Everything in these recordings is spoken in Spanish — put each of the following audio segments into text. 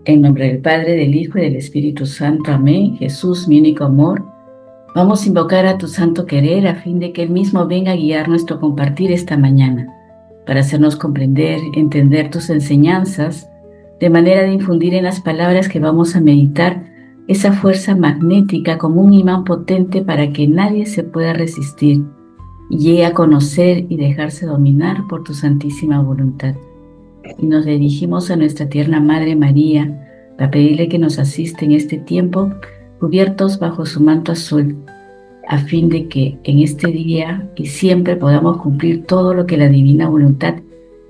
En nombre del Padre, del Hijo y del Espíritu Santo. Amén. Jesús, mi único amor, vamos a invocar a tu santo querer a fin de que Él mismo venga a guiar nuestro compartir esta mañana, para hacernos comprender, entender tus enseñanzas, de manera de infundir en las palabras que vamos a meditar esa fuerza magnética como un imán potente para que nadie se pueda resistir y llegue a conocer y dejarse dominar por tu santísima voluntad. Y nos dirigimos a nuestra tierna Madre María para pedirle que nos asista en este tiempo cubiertos bajo su manto azul, a fin de que en este día y siempre podamos cumplir todo lo que la divina voluntad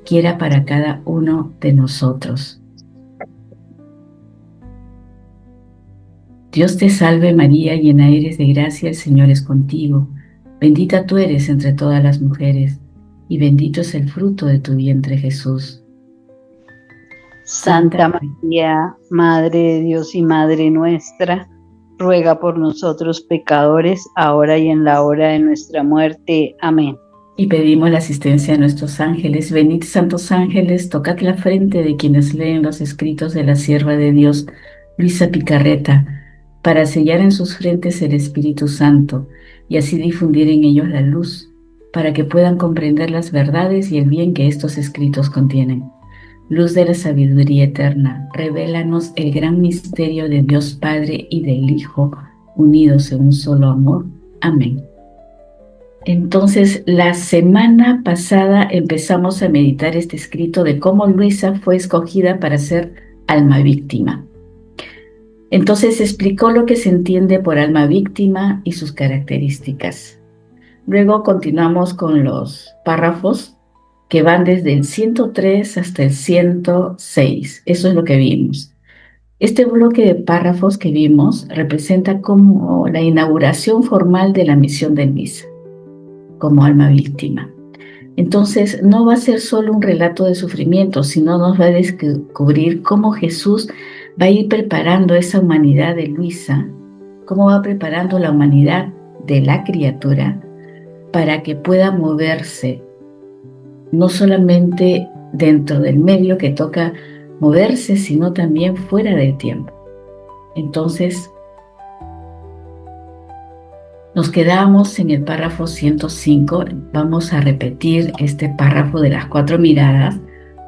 quiera para cada uno de nosotros. Dios te salve María, llena eres de gracia, el Señor es contigo. Bendita tú eres entre todas las mujeres, y bendito es el fruto de tu vientre Jesús. Santa María, Madre de Dios y Madre nuestra, ruega por nosotros pecadores, ahora y en la hora de nuestra muerte. Amén. Y pedimos la asistencia de nuestros ángeles. Venid, santos ángeles, tocad la frente de quienes leen los escritos de la sierva de Dios, Luisa Picarreta, para sellar en sus frentes el Espíritu Santo y así difundir en ellos la luz, para que puedan comprender las verdades y el bien que estos escritos contienen. Luz de la sabiduría eterna, revélanos el gran misterio de Dios Padre y del Hijo, unidos en un solo amor. Amén. Entonces, la semana pasada empezamos a meditar este escrito de cómo Luisa fue escogida para ser alma víctima. Entonces explicó lo que se entiende por alma víctima y sus características. Luego continuamos con los párrafos que van desde el 103 hasta el 106. Eso es lo que vimos. Este bloque de párrafos que vimos representa como la inauguración formal de la misión de Luisa como alma víctima. Entonces, no va a ser solo un relato de sufrimiento, sino nos va a descubrir cómo Jesús va a ir preparando esa humanidad de Luisa, cómo va preparando la humanidad de la criatura para que pueda moverse, no solamente dentro del medio que toca moverse, sino también fuera del tiempo. Entonces, nos quedamos en el párrafo 105. Vamos a repetir este párrafo de las 4 miradas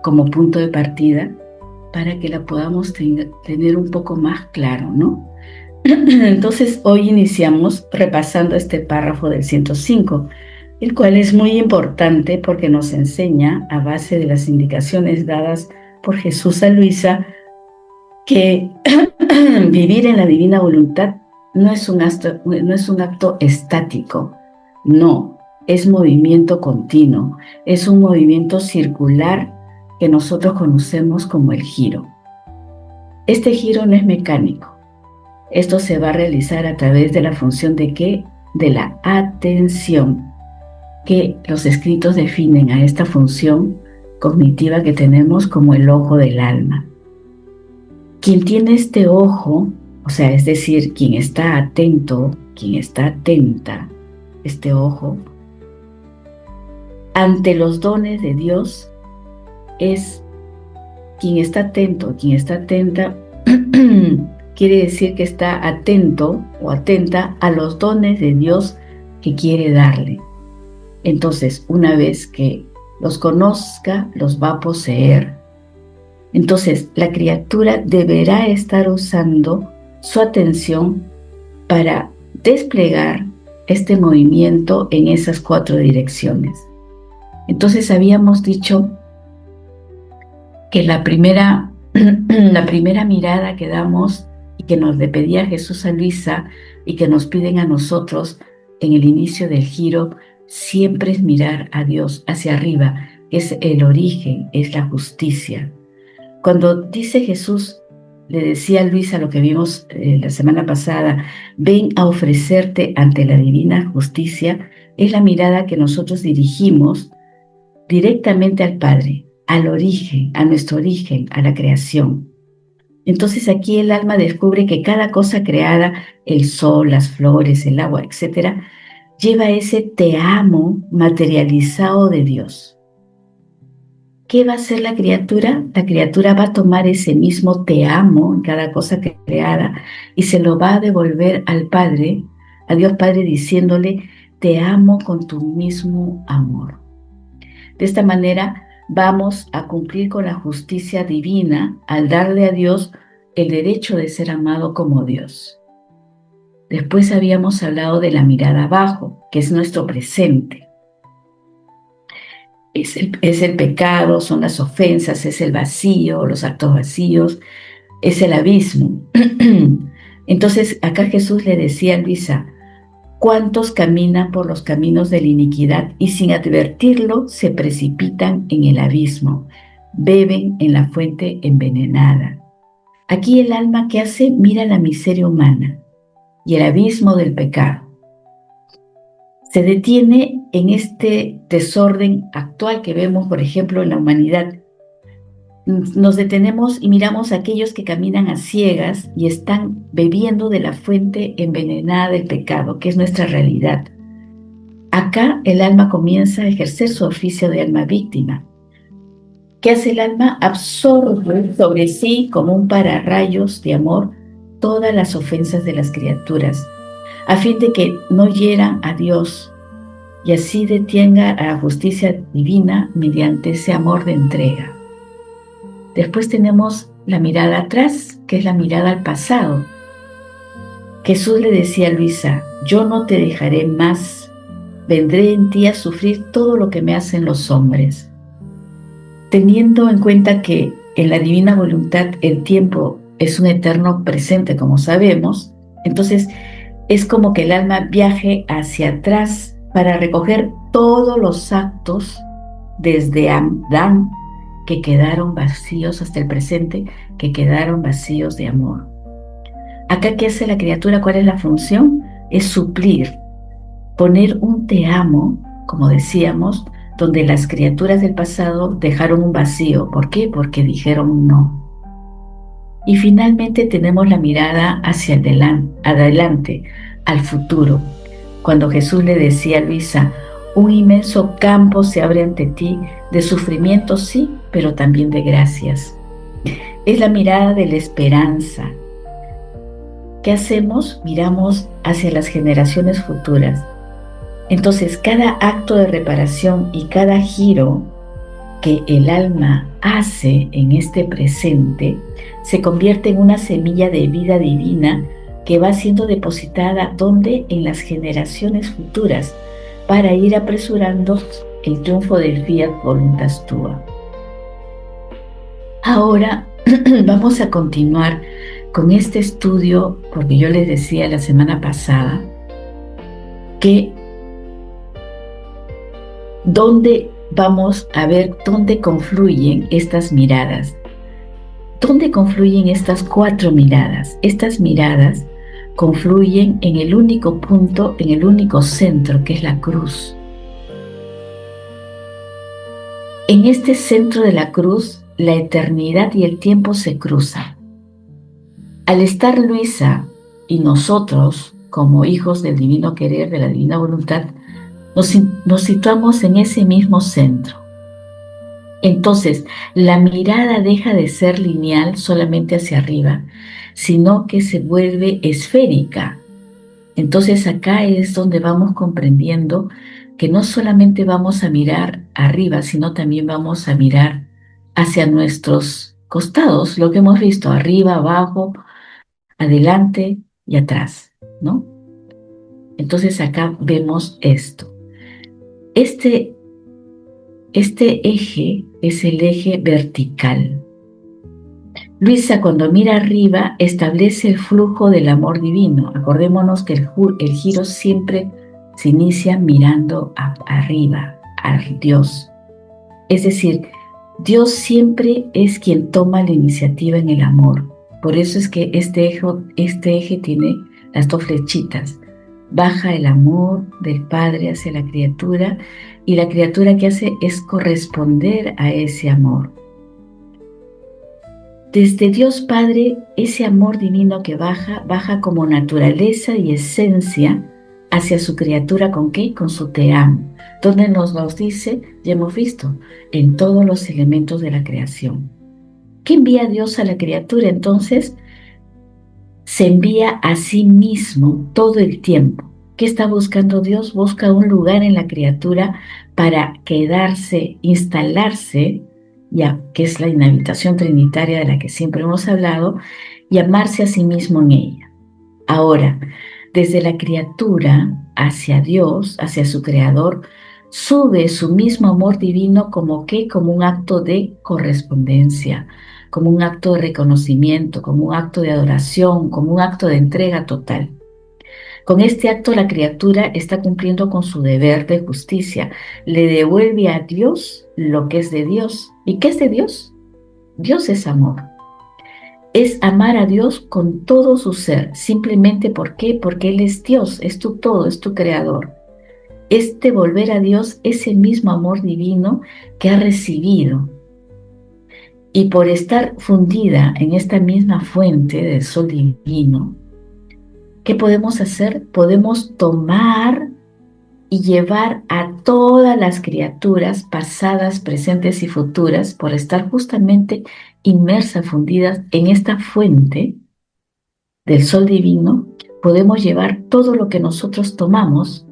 como punto de partida para que la podamos tener un poco más claro, ¿no? Entonces, hoy iniciamos repasando este párrafo del 105, el cual es muy importante porque nos enseña, a base de las indicaciones dadas por Jesús a Luisa, que vivir en la divina voluntad no es un acto estático, no, es movimiento continuo, es un movimiento circular que nosotros conocemos como el giro. Este giro no es mecánico, esto se va a realizar a través de la función de ¿qué? De la atención, que los escritos definen a esta función cognitiva que tenemos como el ojo del alma. Quien tiene este ojo, o sea, es decir, quien está atento, quien está atenta, este ojo, ante los dones de Dios, es quien está atento, quien está atenta, quiere decir que está atento o atenta a los dones de Dios que quiere darle. Entonces, una vez que los conozca, los va a poseer. Entonces, la criatura deberá estar usando su atención para desplegar este movimiento en esas 4 direcciones. Entonces, habíamos dicho que la primera mirada que damos y que nos le pedía Jesús a Luisa y que nos piden a nosotros en el inicio del giro, siempre es mirar a Dios hacia arriba, que es el origen, es la justicia. Cuando dice Jesús, le decía a Luisa lo que vimos la semana pasada, ven a ofrecerte ante la divina justicia, es la mirada que nosotros dirigimos directamente al Padre, al origen, a nuestro origen, a la creación. Entonces aquí el alma descubre que cada cosa creada, el sol, las flores, el agua, etc., lleva ese te amo materializado de Dios. ¿qué va a hacer la criatura? La criatura va a tomar ese mismo te amo en cada cosa que creada y se lo va a devolver al Padre, a Dios Padre, diciéndole, te amo con tu mismo amor. De esta manera vamos a cumplir con la justicia divina al darle a Dios el derecho de ser amado como Dios. Después habíamos hablado de la mirada abajo, que es nuestro presente. Es el pecado, son las ofensas, es el vacío, los actos vacíos, es el abismo. Entonces acá Jesús le decía a Luisa, ¿cuántos caminan por los caminos de la iniquidad y sin advertirlo se precipitan en el abismo, beben en la fuente envenenada? Aquí el alma que hace mira la miseria humana y el abismo del pecado. Se detiene en este desorden actual que vemos, por ejemplo, en la humanidad. Nos detenemos y miramos a aquellos que caminan a ciegas y están bebiendo de la fuente envenenada del pecado, que es nuestra realidad. Acá el alma comienza a ejercer su oficio de alma víctima. ¿Qué hace el alma? Absorbe sobre sí como un pararrayos de amor todas las ofensas de las criaturas, a fin de que no hieran a Dios y así detenga a la justicia divina mediante ese amor de entrega. Después tenemos la mirada atrás, que es la mirada al pasado. Jesús le decía a Luisa, yo no te dejaré más, vendré en ti a sufrir todo lo que me hacen los hombres. Teniendo en cuenta que en la divina voluntad el tiempo es un eterno presente, como sabemos, entonces es como que el alma viaje hacia atrás para recoger todos los actos desde Adán que quedaron vacíos hasta el presente, que quedaron vacíos de amor. Acá, ¿qué hace la criatura? ¿Cuál es la función? Es suplir, poner un te amo, como decíamos, donde las criaturas del pasado dejaron un vacío. ¿Por qué? Porque dijeron no. Y finalmente tenemos la mirada hacia adelante, al futuro. Cuando Jesús le decía a Luisa, un inmenso campo se abre ante ti, de sufrimiento sí, pero también de gracias. Es la mirada de la esperanza. ¿Qué hacemos? Miramos hacia las generaciones futuras. Entonces, cada acto de reparación y cada giro que el alma hace en este presente se convierte en una semilla de vida divina que va siendo depositada donde en las generaciones futuras para ir apresurando el triunfo del Fiat Voluntas Tua. Ahora vamos a continuar con este estudio, porque yo les decía la semana pasada que donde vamos a ver dónde confluyen estas miradas. ¿Dónde confluyen estas 4 miradas? Estas miradas confluyen en el único punto, en el único centro, que es la cruz. En este centro de la cruz, la eternidad y el tiempo se cruzan. Al estar Luisa y nosotros, como hijos del divino querer, de la divina voluntad, nos situamos en ese mismo centro. Entonces, la mirada deja de ser lineal solamente hacia arriba, sino que se vuelve esférica. Entonces acá es donde vamos comprendiendo que no solamente vamos a mirar arriba, sino también vamos a mirar hacia nuestros costados, lo que hemos visto, arriba, abajo, adelante y atrás, ¿no? Entonces acá vemos esto. Este eje es el eje vertical. Luisa, cuando mira arriba, establece el flujo del amor divino. Acordémonos que el giro siempre se inicia mirando arriba, a Dios. Es decir, Dios siempre es quien toma la iniciativa en el amor. Por eso es que este eje tiene las 2 flechitas. Baja el amor del Padre hacia la criatura y la criatura que hace es corresponder a ese amor. Desde Dios Padre, ese amor divino que baja como naturaleza y esencia hacia su criatura, ¿con qué? Con su te amo. Donde nos dice, ya hemos visto, en todos los elementos de la creación. ¿Qué envía Dios a la criatura? Entonces, se envía a sí mismo todo el tiempo. ¿Qué está buscando Dios? Busca un lugar en la criatura para quedarse, instalarse, ya que es la inhabitación trinitaria de la que siempre hemos hablado, y amarse a sí mismo en ella. Ahora, desde la criatura hacia Dios, hacia su creador, sube su mismo amor divino como que, como un acto de correspondencia, como un acto de reconocimiento, como un acto de adoración, como un acto de entrega total. Con este acto la criatura está cumpliendo con su deber de justicia, le devuelve a Dios lo que es de Dios. ¿Y qué es de Dios? Dios es amor. Es amar a Dios con todo su ser, simplemente ¿por qué? Porque Él es Dios, es tu todo, es tu creador. Es devolver a Dios ese mismo amor divino que ha recibido. Y por estar fundida en esta misma fuente del sol divino, ¿qué podemos hacer? Podemos tomar y llevar a todas las criaturas pasadas, presentes y futuras, por estar justamente inmersas, fundidas en esta fuente del sol divino, podemos llevar todo lo que nosotros tomamos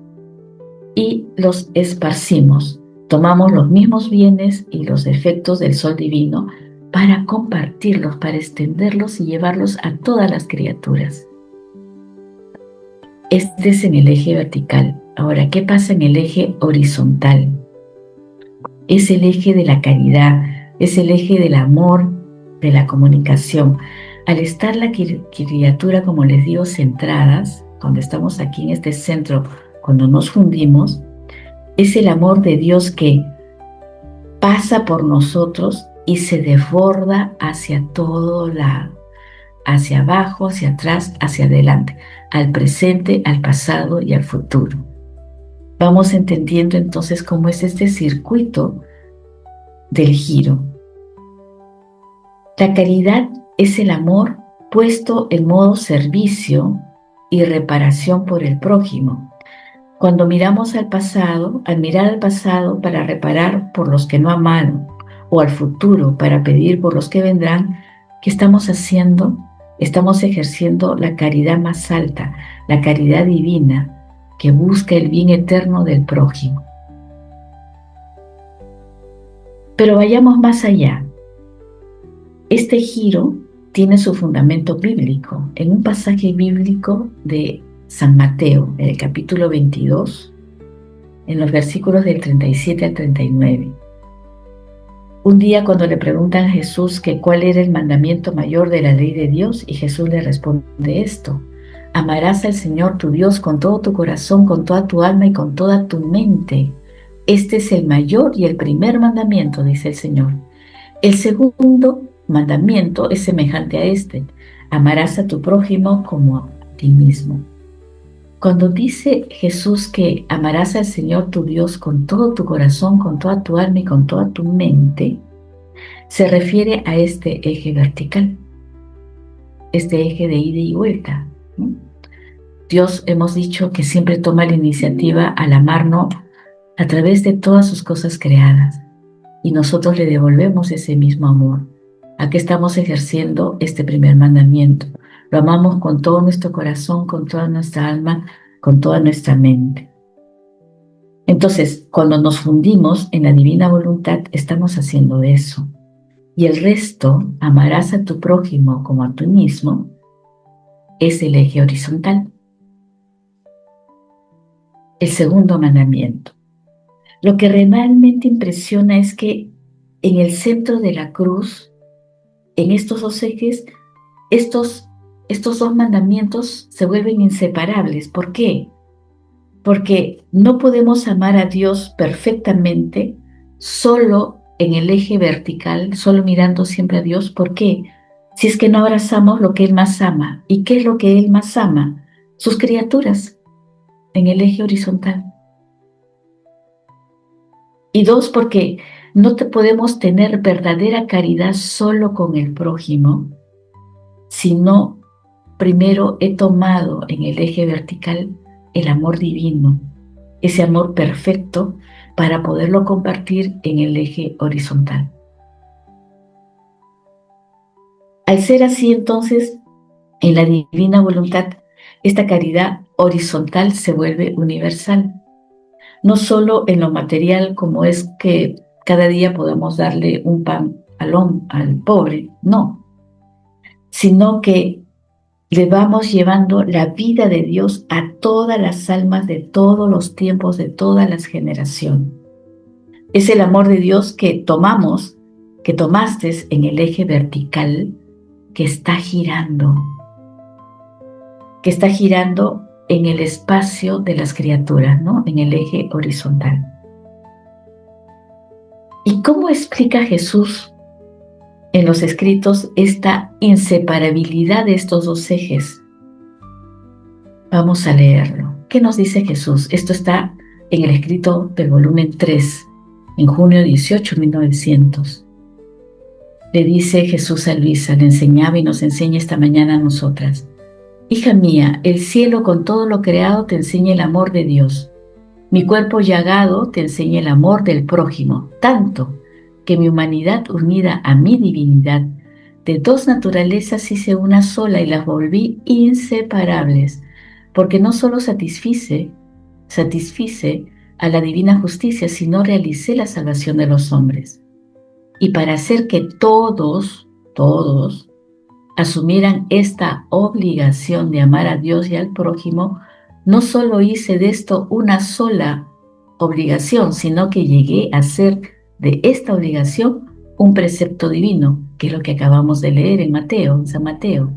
y los esparcimos. Tomamos los mismos bienes y los efectos del sol divino para compartirlos, para extenderlos y llevarlos a todas las criaturas. Este es en el eje vertical. Ahora, ¿qué pasa en el eje horizontal? Es el eje de la caridad, es el eje del amor, de la comunicación. Al estar la criatura, como les digo, centradas, cuando estamos aquí en este centro, cuando nos fundimos, es el amor de Dios que pasa por nosotros y se desborda hacia todo lado, hacia abajo, hacia atrás, hacia adelante, al presente, al pasado y al futuro. Vamos entendiendo entonces cómo es este circuito del giro. La caridad es el amor puesto en modo servicio y reparación por el prójimo. Cuando miramos al pasado, al mirar al pasado para reparar por los que no amaron, o al futuro para pedir por los que vendrán, ¿qué estamos haciendo? Estamos ejerciendo la caridad más alta, la caridad divina, que busca el bien eterno del prójimo. Pero vayamos más allá. Este giro tiene su fundamento bíblico en un pasaje bíblico de San Mateo, en el capítulo 22, en los versículos del 37 al 39. Un día cuando le preguntan a Jesús que cuál era el mandamiento mayor de la ley de Dios, y Jesús le responde esto: amarás al Señor tu Dios con todo tu corazón, con toda tu alma y con toda tu mente. Este es el mayor y el primer mandamiento, dice el Señor. El segundo mandamiento es semejante a este: amarás a tu prójimo como a ti mismo. Cuando dice Jesús que amarás al Señor tu Dios con todo tu corazón, con toda tu alma y con toda tu mente, se refiere a este eje vertical, este eje de ida y vuelta, ¿no? Dios, hemos dicho, que siempre toma la iniciativa al amarnos a través de todas sus cosas creadas, y nosotros le devolvemos ese mismo amor. Aquí estamos ejerciendo este primer mandamiento. Lo amamos con todo nuestro corazón, con toda nuestra alma, con toda nuestra mente. Entonces, cuando nos fundimos en la divina voluntad, estamos haciendo eso. Y el resto, amarás a tu prójimo como a ti mismo, es el eje horizontal. El segundo mandamiento. Lo que realmente impresiona es que en el centro de la cruz, en estos dos ejes, estos dos mandamientos se vuelven inseparables. ¿Por qué? Porque no podemos amar a Dios perfectamente solo en el eje vertical, solo mirando siempre a Dios. ¿Por qué? Si es que no abrazamos lo que Él más ama. ¿Y qué es lo que Él más ama? Sus criaturas, en el eje horizontal. Y dos, porque no podemos tener verdadera caridad solo con el prójimo, sino primero he tomado en el eje vertical el amor divino, ese amor perfecto para poderlo compartir en el eje horizontal. Al ser así, entonces, en la divina voluntad, esta caridad horizontal se vuelve universal, no solo en lo material como es que cada día podamos darle un pan al pobre, no, sino que le vamos llevando la vida de Dios a todas las almas de todos los tiempos, de todas las generaciones. Es el amor de Dios que tomaste en el eje vertical, que está girando en el espacio de las criaturas, ¿no? En el eje horizontal. ¿Y cómo explica Jesús en los escritos esta inseparabilidad de estos dos ejes? Vamos a leerlo. ¿Qué nos dice Jesús? Esto está en el escrito del volumen 3, en junio 18, 1900. Le dice Jesús a Luisa, le enseñaba y nos enseña esta mañana a nosotras. Hija mía, el cielo con todo lo creado te enseña el amor de Dios. Mi cuerpo llagado te enseña el amor del prójimo, tanto que mi humanidad unida a mi divinidad, de dos naturalezas hice una sola y las volví inseparables, porque no solo satisfice a la divina justicia, sino realicé la salvación de los hombres. Y para hacer que todos, asumieran esta obligación de amar a Dios y al prójimo, no solo hice de esto una sola obligación, sino que llegué a hacer de esta obligación un precepto divino, que es lo que acabamos de leer en San Mateo.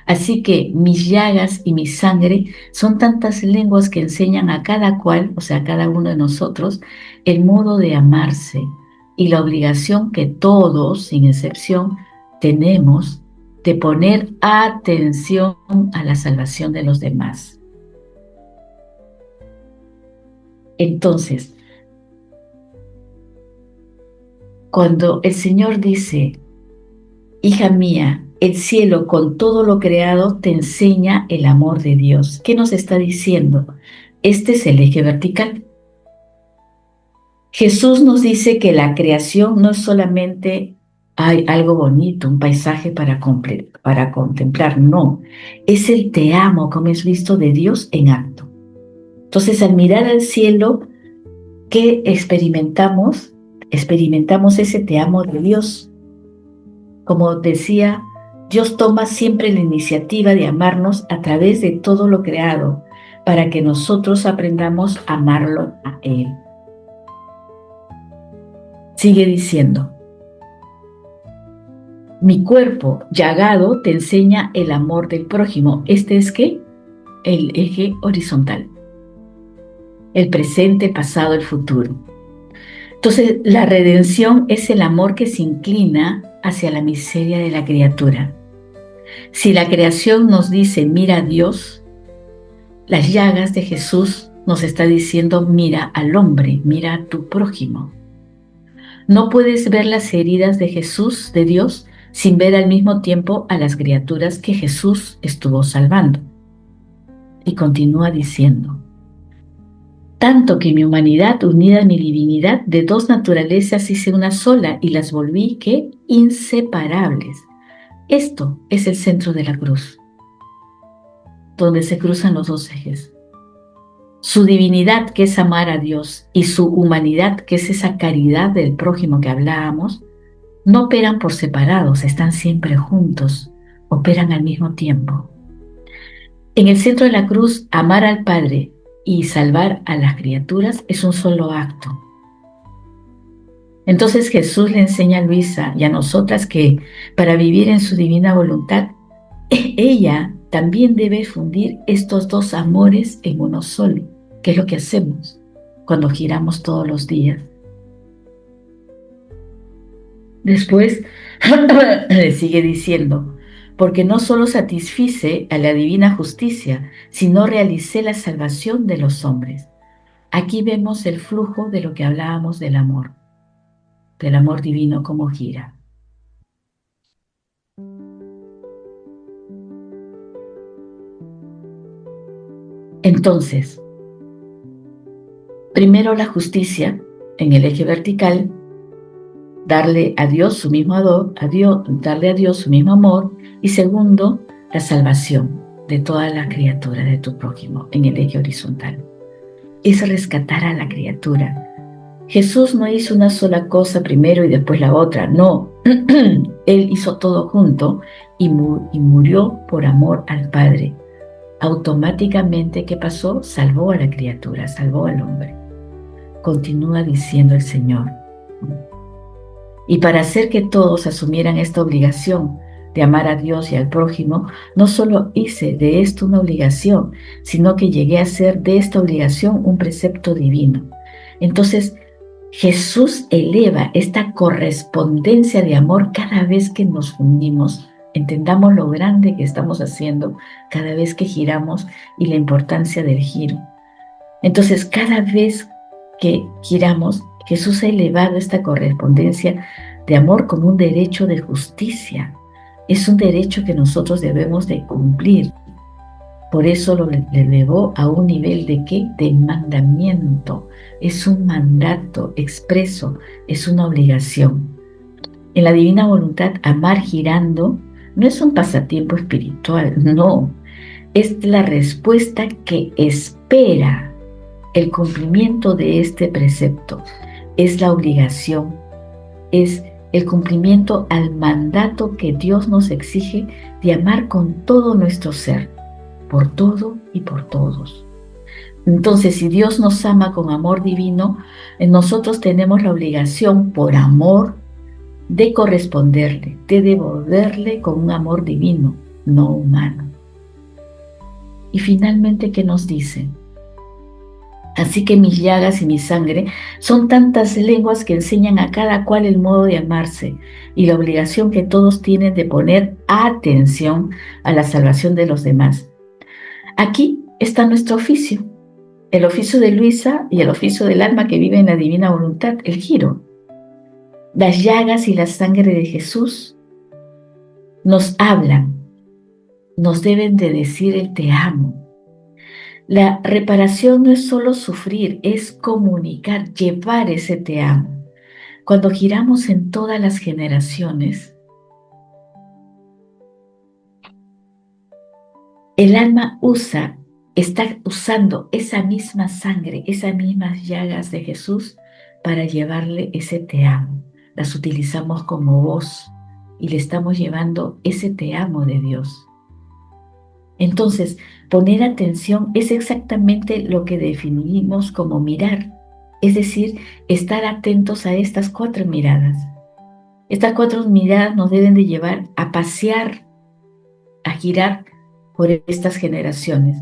Así que mis llagas y mi sangre son tantas lenguas que enseñan a cada cual, o sea, a cada uno de nosotros, el modo de amarse y la obligación que todos, sin excepción, tenemos de poner atención a la salvación de los demás. Entonces, cuando el Señor dice, hija mía, el cielo con todo lo creado te enseña el amor de Dios, ¿qué nos está diciendo? Este es el eje vertical. Jesús nos dice que la creación no es solamente hay algo bonito, un paisaje para contemplar, no, es el te amo, como es visto de Dios en acto. Entonces, al mirar al cielo, ¿qué experimentamos? Experimentamos ese te amo de Dios. Como decía, Dios toma siempre la iniciativa de amarnos a través de todo lo creado, para que nosotros aprendamos a amarlo a Él. Sigue diciendo, mi cuerpo llagado te enseña el amor del prójimo. ¿Este es qué? El eje horizontal. El presente, el pasado, el futuro. Entonces, la redención es el amor que se inclina hacia la miseria de la criatura. Si la creación nos dice, mira a Dios, las llagas de Jesús nos está diciendo, mira al hombre, mira a tu prójimo. No puedes ver las heridas de Jesús, de Dios, sin ver al mismo tiempo a las criaturas que Jesús estuvo salvando. Y continúa diciendo, tanto que mi humanidad unida a mi divinidad, de dos naturalezas hice una sola y las volví, ¿qué? Inseparables. Esto es el centro de la cruz, donde se cruzan los dos ejes. Su divinidad, que es amar a Dios, y su humanidad, que es esa caridad del prójimo que hablábamos, no operan por separados, están siempre juntos, operan al mismo tiempo. En el centro de la cruz, amar al Padre y salvar a las criaturas es un solo acto. Entonces Jesús le enseña a Luisa y a nosotras que para vivir en su divina voluntad, ella también debe fundir estos dos amores en uno solo, que es lo que hacemos cuando giramos todos los días. Después le sigue diciendo, porque no solo satisfice a la divina justicia, sino realicé la salvación de los hombres. Aquí vemos el flujo de lo que hablábamos del amor divino como gira. Entonces, primero la justicia en el eje vertical, darle a Dios su mismo darle a Dios su mismo amor, y segundo, la salvación de toda la criatura de tu prójimo en el eje horizontal. Es rescatar a la criatura. Jesús no hizo una sola cosa primero y después la otra, no. Él hizo todo junto y murió por amor al Padre. Automáticamente, ¿qué pasó? Salvó a la criatura, salvó al hombre. Continúa diciendo el Señor. Y para hacer que todos asumieran esta obligación de amar a Dios y al prójimo, no solo hice de esto una obligación, sino que llegué a hacer de esta obligación un precepto divino. Entonces, Jesús eleva esta correspondencia de amor cada vez que nos unimos. Entendamos lo grande que estamos haciendo cada vez que giramos y la importancia del giro. Entonces, cada vez que giramos, Jesús ha elevado esta correspondencia de amor como un derecho de justicia. Es un derecho que nosotros debemos de cumplir. Por eso lo elevó a un nivel de ¿qué? De mandamiento. Es un mandato expreso, es una obligación. En la divina voluntad, amar girando no es un pasatiempo espiritual, no. Es la respuesta que espera el cumplimiento de este precepto. Es la obligación, es el cumplimiento al mandato que Dios nos exige de amar con todo nuestro ser, por todo y por todos. Entonces, si Dios nos ama con amor divino, nosotros tenemos la obligación, por amor, de corresponderle, de devolverle con un amor divino, no humano. Y finalmente, ¿qué nos dice? Así que mis llagas y mi sangre son tantas lenguas que enseñan a cada cual el modo de amarse y la obligación que todos tienen de poner atención a la salvación de los demás. Aquí está nuestro oficio, el oficio de Luisa y el oficio del alma que vive en la divina voluntad, el giro. Las llagas y la sangre de Jesús nos hablan, nos deben de decir el te amo. La reparación no es solo sufrir, es comunicar, llevar ese te amo. Cuando giramos en todas las generaciones, el alma está usando esa misma sangre, esas mismas llagas de Jesús para llevarle ese te amo. Las utilizamos como voz y le estamos llevando ese te amo de Dios. Entonces, poner atención es exactamente lo que definimos como mirar, es decir, estar atentos a estas 4 miradas. Estas 4 miradas nos deben de llevar a pasear, a girar por estas generaciones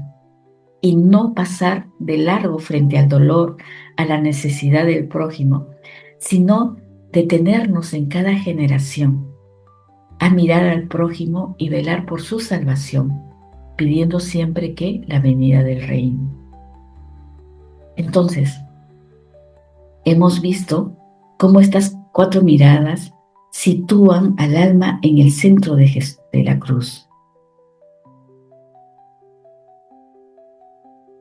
y no pasar de largo frente al dolor, a la necesidad del prójimo, sino detenernos en cada generación a mirar al prójimo y velar por su salvación, pidiendo siempre que la venida del reino. Entonces, hemos visto cómo estas 4 miradas sitúan al alma en el centro de la cruz.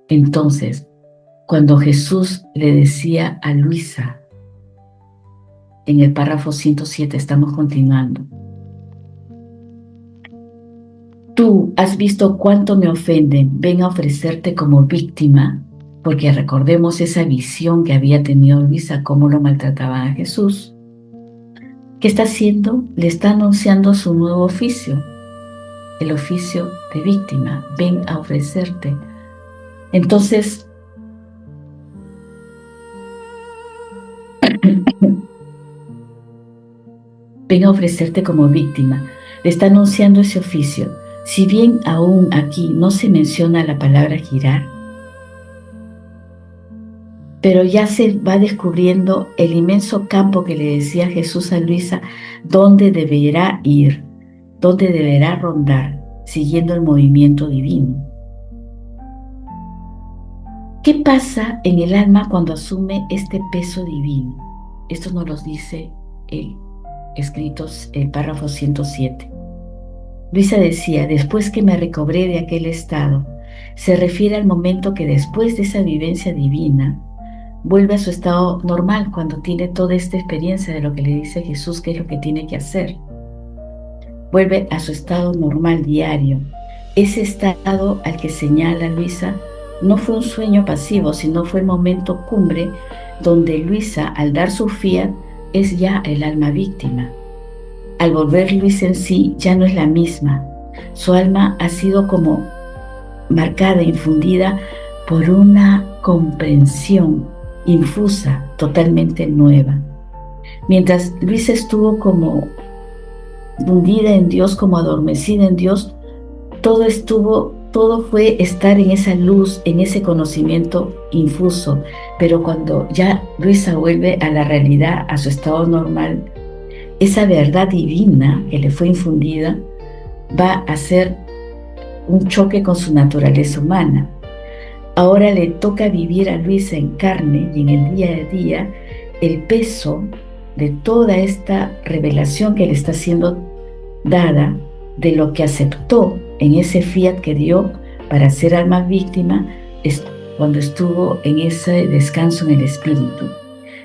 Entonces, cuando Jesús le decía a Luisa, en el párrafo 107, estamos continuando, tú has visto cuánto me ofenden, ven a ofrecerte como víctima, porque recordemos esa visión que había tenido Luisa, cómo lo maltrataban a Jesús. ¿Qué está haciendo? Le está anunciando su nuevo oficio, el oficio de víctima, ven a ofrecerte. Entonces, ven a ofrecerte como víctima. Le está anunciando ese oficio. Si bien aún aquí no se menciona la palabra girar, pero ya se va descubriendo el inmenso campo que le decía Jesús a Luisa, donde deberá ir, donde deberá rondar, siguiendo el movimiento divino. ¿Qué pasa en el alma cuando asume este peso divino? Esto nos lo dice el párrafo 107. Luisa decía, después que me recobré de aquel estado, se refiere al momento que después de esa vivencia divina vuelve a su estado normal, cuando tiene toda esta experiencia de lo que le dice Jesús, qué es lo que tiene que hacer. Vuelve a su estado normal diario. Ese estado al que señala Luisa no fue un sueño pasivo, sino fue el momento cumbre donde Luisa, al dar su fiat, es ya el alma víctima. Al volver Luisa en sí ya no es la misma. Su alma ha sido como marcada, infundida por una comprensión infusa, totalmente nueva. Mientras Luisa estuvo como hundida en Dios, como adormecida en Dios, todo fue estar en esa luz, en ese conocimiento infuso. Pero cuando ya Luisa vuelve a la realidad, a su estado normal, esa verdad divina que le fue infundida va a ser un choque con su naturaleza humana. Ahora le toca vivir a Luisa en carne y en el día a día el peso de toda esta revelación que le está siendo dada, de lo que aceptó en ese fiat que dio para ser alma víctima cuando estuvo en ese descanso en el espíritu.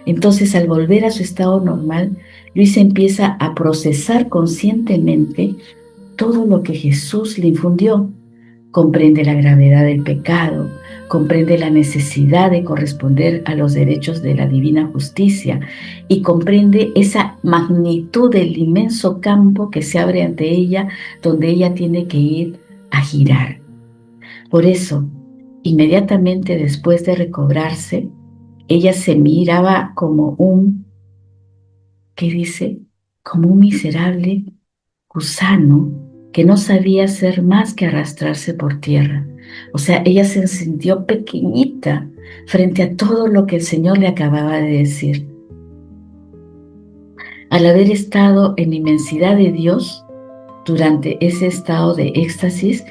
Entonces, al volver a su estado normal, Luisa empieza a procesar conscientemente todo lo que Jesús le infundió. Comprende la gravedad del pecado, comprende la necesidad de corresponder a los derechos de la divina justicia y comprende esa magnitud del inmenso campo que se abre ante ella, donde ella tiene que ir a girar. Por eso, inmediatamente después de recobrarse, ella se miraba como ¿qué dice? Como un miserable gusano que no sabía hacer más que arrastrarse por tierra. O sea, ella se sintió pequeñita frente a todo lo que el Señor le acababa de decir. Al haber estado en la inmensidad de Dios, durante ese estado de éxtasis,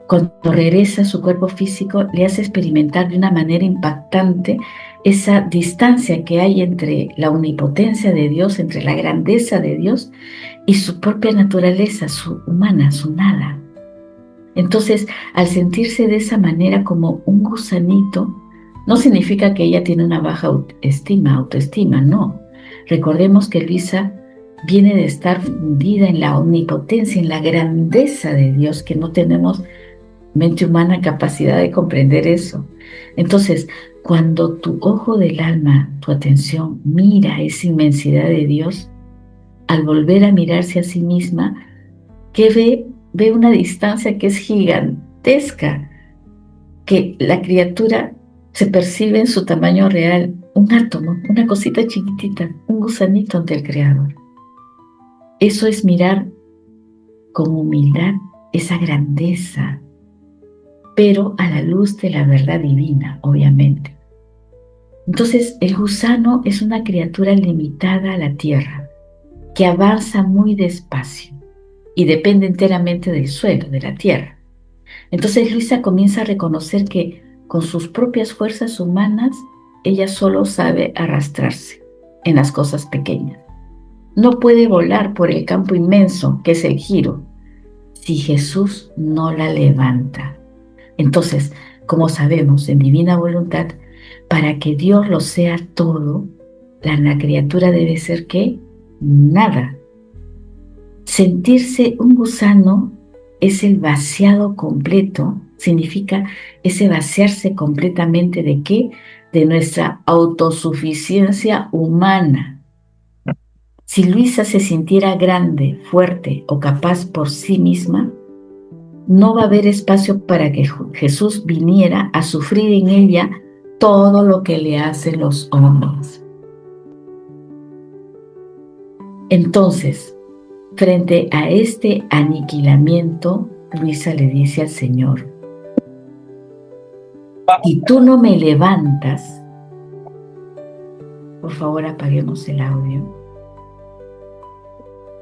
cuando regresa a su cuerpo físico, le hace experimentar de una manera impactante esa distancia que hay entre la omnipotencia de Dios, entre la grandeza de Dios y su propia naturaleza, su humana, su nada. Entonces, al sentirse de esa manera como un gusanito, no significa que ella tiene una baja autoestima, no. Recordemos que Luisa viene de estar fundida en la omnipotencia, en la grandeza de Dios, que no tenemos mente humana capacidad de comprender eso. Entonces, cuando tu ojo del alma, tu atención, mira esa inmensidad de Dios, al volver a mirarse a sí misma, ¿qué ve? Ve una distancia que es gigantesca, que la criatura se percibe en su tamaño real, un átomo, una cosita chiquitita, un gusanito ante el Creador. Eso es mirar con humildad esa grandeza, pero a la luz de la verdad divina, obviamente. Entonces, el gusano es una criatura limitada a la tierra, que avanza muy despacio y depende enteramente del suelo, de la tierra. Entonces Luisa comienza a reconocer que con sus propias fuerzas humanas, ella solo sabe arrastrarse en las cosas pequeñas. No puede volar por el campo inmenso que es el giro si Jesús no la levanta. Entonces, como sabemos, en divina voluntad, para que Dios lo sea todo, la criatura debe ser ¿qué? Nada. Sentirse un gusano es el vaciado completo, significa ese vaciarse completamente ¿de qué? De nuestra autosuficiencia humana. Si Luisa se sintiera grande, fuerte o capaz por sí misma, no va a haber espacio para que Jesús viniera a sufrir en ella todo lo que le hacen los hombres. Entonces, frente a este aniquilamiento, Luisa le dice al Señor: si tú no me levantas, por favor apaguemos el audio.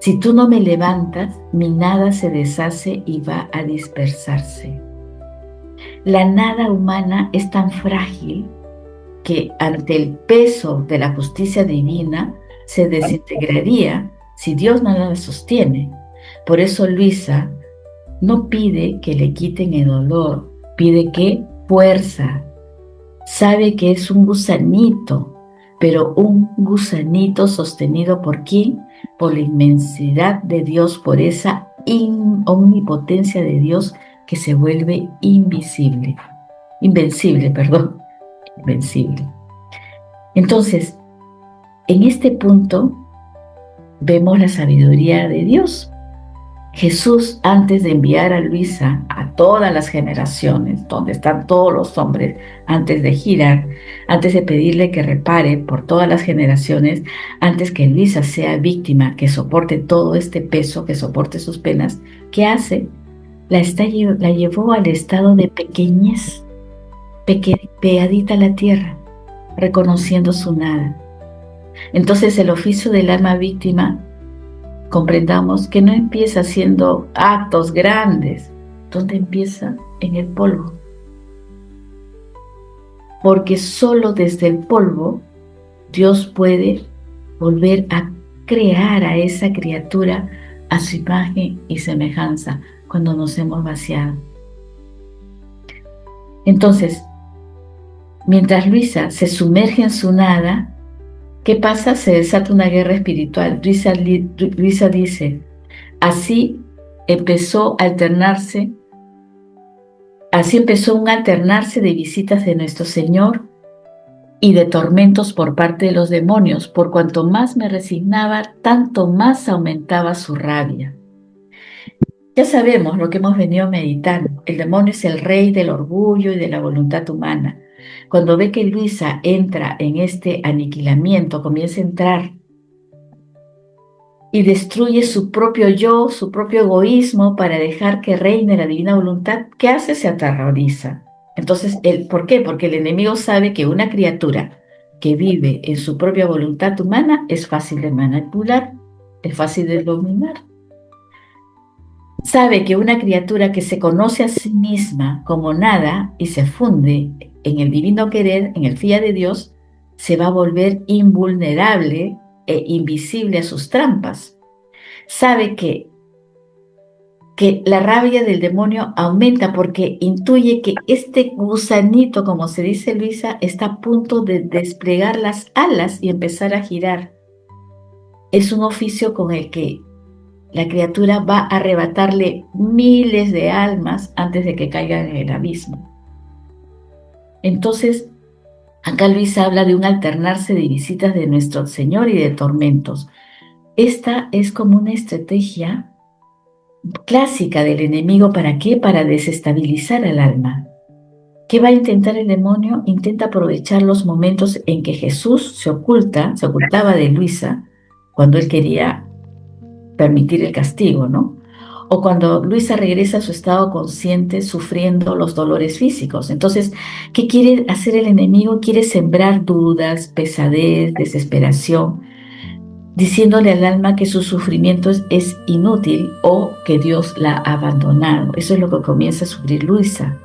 Si tú no me levantas, mi nada se deshace y va a dispersarse. La nada humana es tan frágil que ante el peso de la justicia divina se desintegraría si Dios no la sostiene. Por eso Luisa no pide que le quiten el dolor Pide que fuerza. Sabe que es un gusanito, pero un gusanito sostenido ¿por quién? Por la inmensidad de Dios, por esa omnipotencia de Dios que se vuelve invencible. Entonces, en este punto vemos la sabiduría de Dios. Jesús, antes de enviar a Luisa a todas las generaciones, donde están todos los hombres, antes de girar, antes de pedirle que repare por todas las generaciones, antes que Luisa sea víctima, que soporte todo este peso, que soporte sus penas, ¿qué hace? La llevó al estado de pequeñez, pegadita a la tierra, reconociendo su nada. Entonces el oficio del alma víctima, comprendamos que no empieza haciendo actos grandes. ¿Dónde empieza? En el polvo. Porque solo desde el polvo Dios puede volver a crear a esa criatura a su imagen y semejanza cuando nos hemos vaciado. Entonces, mientras Luisa se sumerge en su nada, ¿qué pasa? Se desata una guerra espiritual. Luisa dice, así empezó un alternarse de visitas de nuestro Señor y de tormentos por parte de los demonios. Por cuanto más me resignaba, tanto más aumentaba su rabia. Ya sabemos lo que hemos venido meditando. El demonio es el rey del orgullo y de la voluntad humana. Cuando ve que Luisa entra en este aniquilamiento, comienza a entrar y destruye su propio yo, su propio egoísmo para dejar que reine la divina voluntad, ¿qué hace? Se aterroriza. Entonces, ¿por qué? Porque el enemigo sabe que una criatura que vive en su propia voluntad humana es fácil de manipular, es fácil de dominar. Sabe que una criatura que se conoce a sí misma como nada y se funde en el divino querer, en el fiat de Dios, se va a volver invulnerable e invisible a sus trampas. Sabe que la rabia del demonio aumenta porque intuye que este gusanito, como se dice Luisa, está a punto de desplegar las alas y empezar a girar. Es un oficio con el que la criatura va a arrebatarle miles de almas antes de que caigan en el abismo. Entonces, acá Luisa habla de un alternarse de visitas de nuestro Señor y de tormentos. Esta es como una estrategia clásica del enemigo. ¿Para qué? Para desestabilizar al alma. ¿Qué va a intentar el demonio? Intenta aprovechar los momentos en que Jesús se ocultaba de Luisa, cuando él quería permitir el castigo, ¿no? O cuando Luisa regresa a su estado consciente sufriendo los dolores físicos. Entonces, ¿qué quiere hacer el enemigo? Quiere sembrar dudas, pesadez, desesperación, diciéndole al alma que su sufrimiento es inútil o que Dios la ha abandonado. Eso es lo que comienza a sufrir Luisa.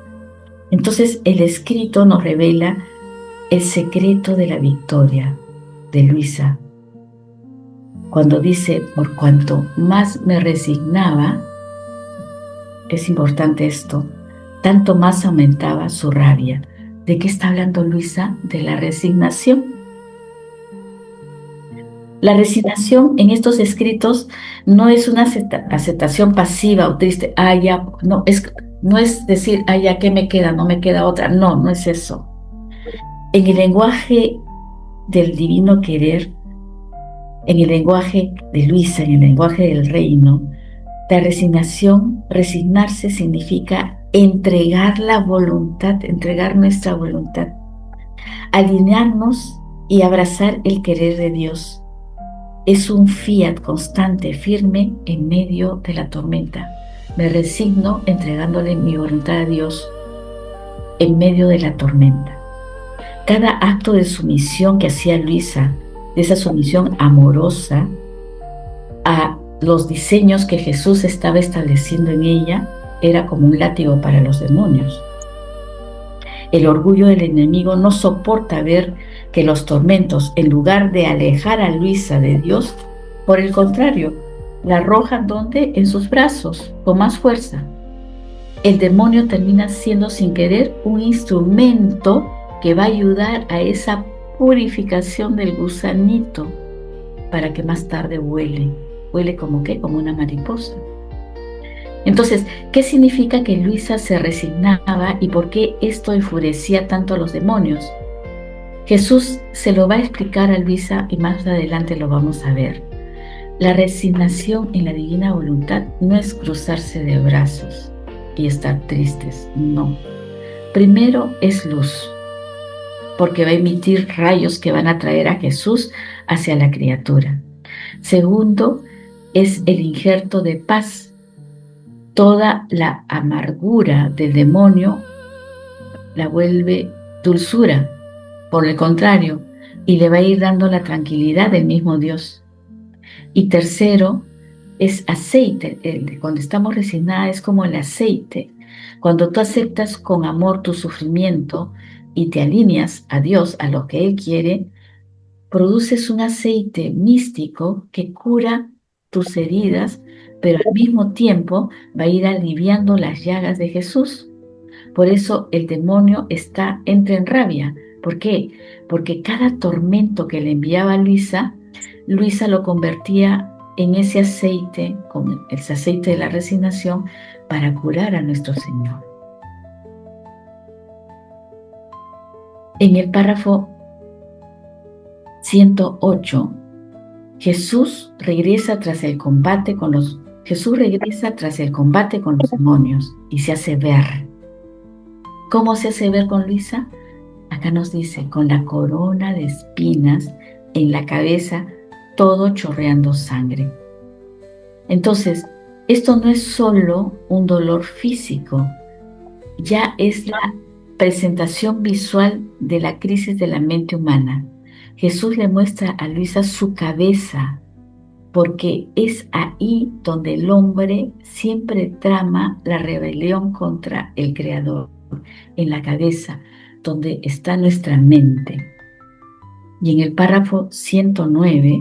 Entonces, el escrito nos revela el secreto de la victoria de Luisa, cuando dice, por cuanto más me resignaba, es importante esto, tanto más aumentaba su rabia. ¿De qué está hablando Luisa? De la resignación. La resignación en estos escritos no es una aceptación pasiva o triste. Ya, no es decir, ya, ¿qué me queda? No me queda otra. No es eso. En el lenguaje del divino querer, en el lenguaje de Luisa, en el lenguaje del reino, la resignación, resignarse significa entregar la voluntad, entregar nuestra voluntad, alinearnos y abrazar el querer de Dios. Es un fiat constante, firme en medio de la tormenta. Me resigno entregándole mi voluntad a Dios en medio de la tormenta. Cada acto de sumisión que hacía Luisa, de esa sumisión amorosa a los diseños que Jesús estaba estableciendo en ella, era como un látigo para los demonios. El orgullo del enemigo no soporta ver que los tormentos, en lugar de alejar a Luisa de Dios, por el contrario, la arrojan ¿dónde? En sus brazos, con más fuerza. el demonio termina siendo sin querer un instrumento que va a ayudar a esa purificación del gusanito para que más tarde huele como qué, como una mariposa. Entonces, ¿qué significa que Luisa se resignaba y por qué esto enfurecía tanto a los demonios? Jesús se lo va a explicar a Luisa y más adelante lo vamos a ver. La resignación en la divina voluntad no es cruzarse de brazos y estar tristes, no. Primero es luz, porque va a emitir rayos que van a traer a Jesús hacia la criatura. Segundo es el injerto de paz. Toda la amargura del demonio la vuelve dulzura, por el contrario, y le va a ir dando la tranquilidad del mismo Dios. Y tercero, es aceite. Cuando estamos resignadas es como el aceite. Cuando tú aceptas con amor tu sufrimiento y te alineas a Dios, a lo que Él quiere, produces un aceite místico que cura tus heridas, pero al mismo tiempo va a ir aliviando las llagas de Jesús. Por eso el demonio entra en rabia. ¿Por qué? Porque cada tormento que le enviaba a Luisa, Luisa lo convertía en ese aceite, con el aceite de la resignación, para curar a nuestro Señor. En el párrafo 108, Jesús regresa tras el combate con los demonios y se hace ver. ¿Cómo se hace ver con Luisa? Acá nos dice, con la corona de espinas en la cabeza, todo chorreando sangre. Entonces, esto no es solo un dolor físico, ya es la presentación visual de la crisis de la mente humana. Jesús le muestra a Luisa su cabeza, porque es ahí donde el hombre siempre trama la rebelión contra el Creador, en la cabeza, donde está nuestra mente. Y en el párrafo 109,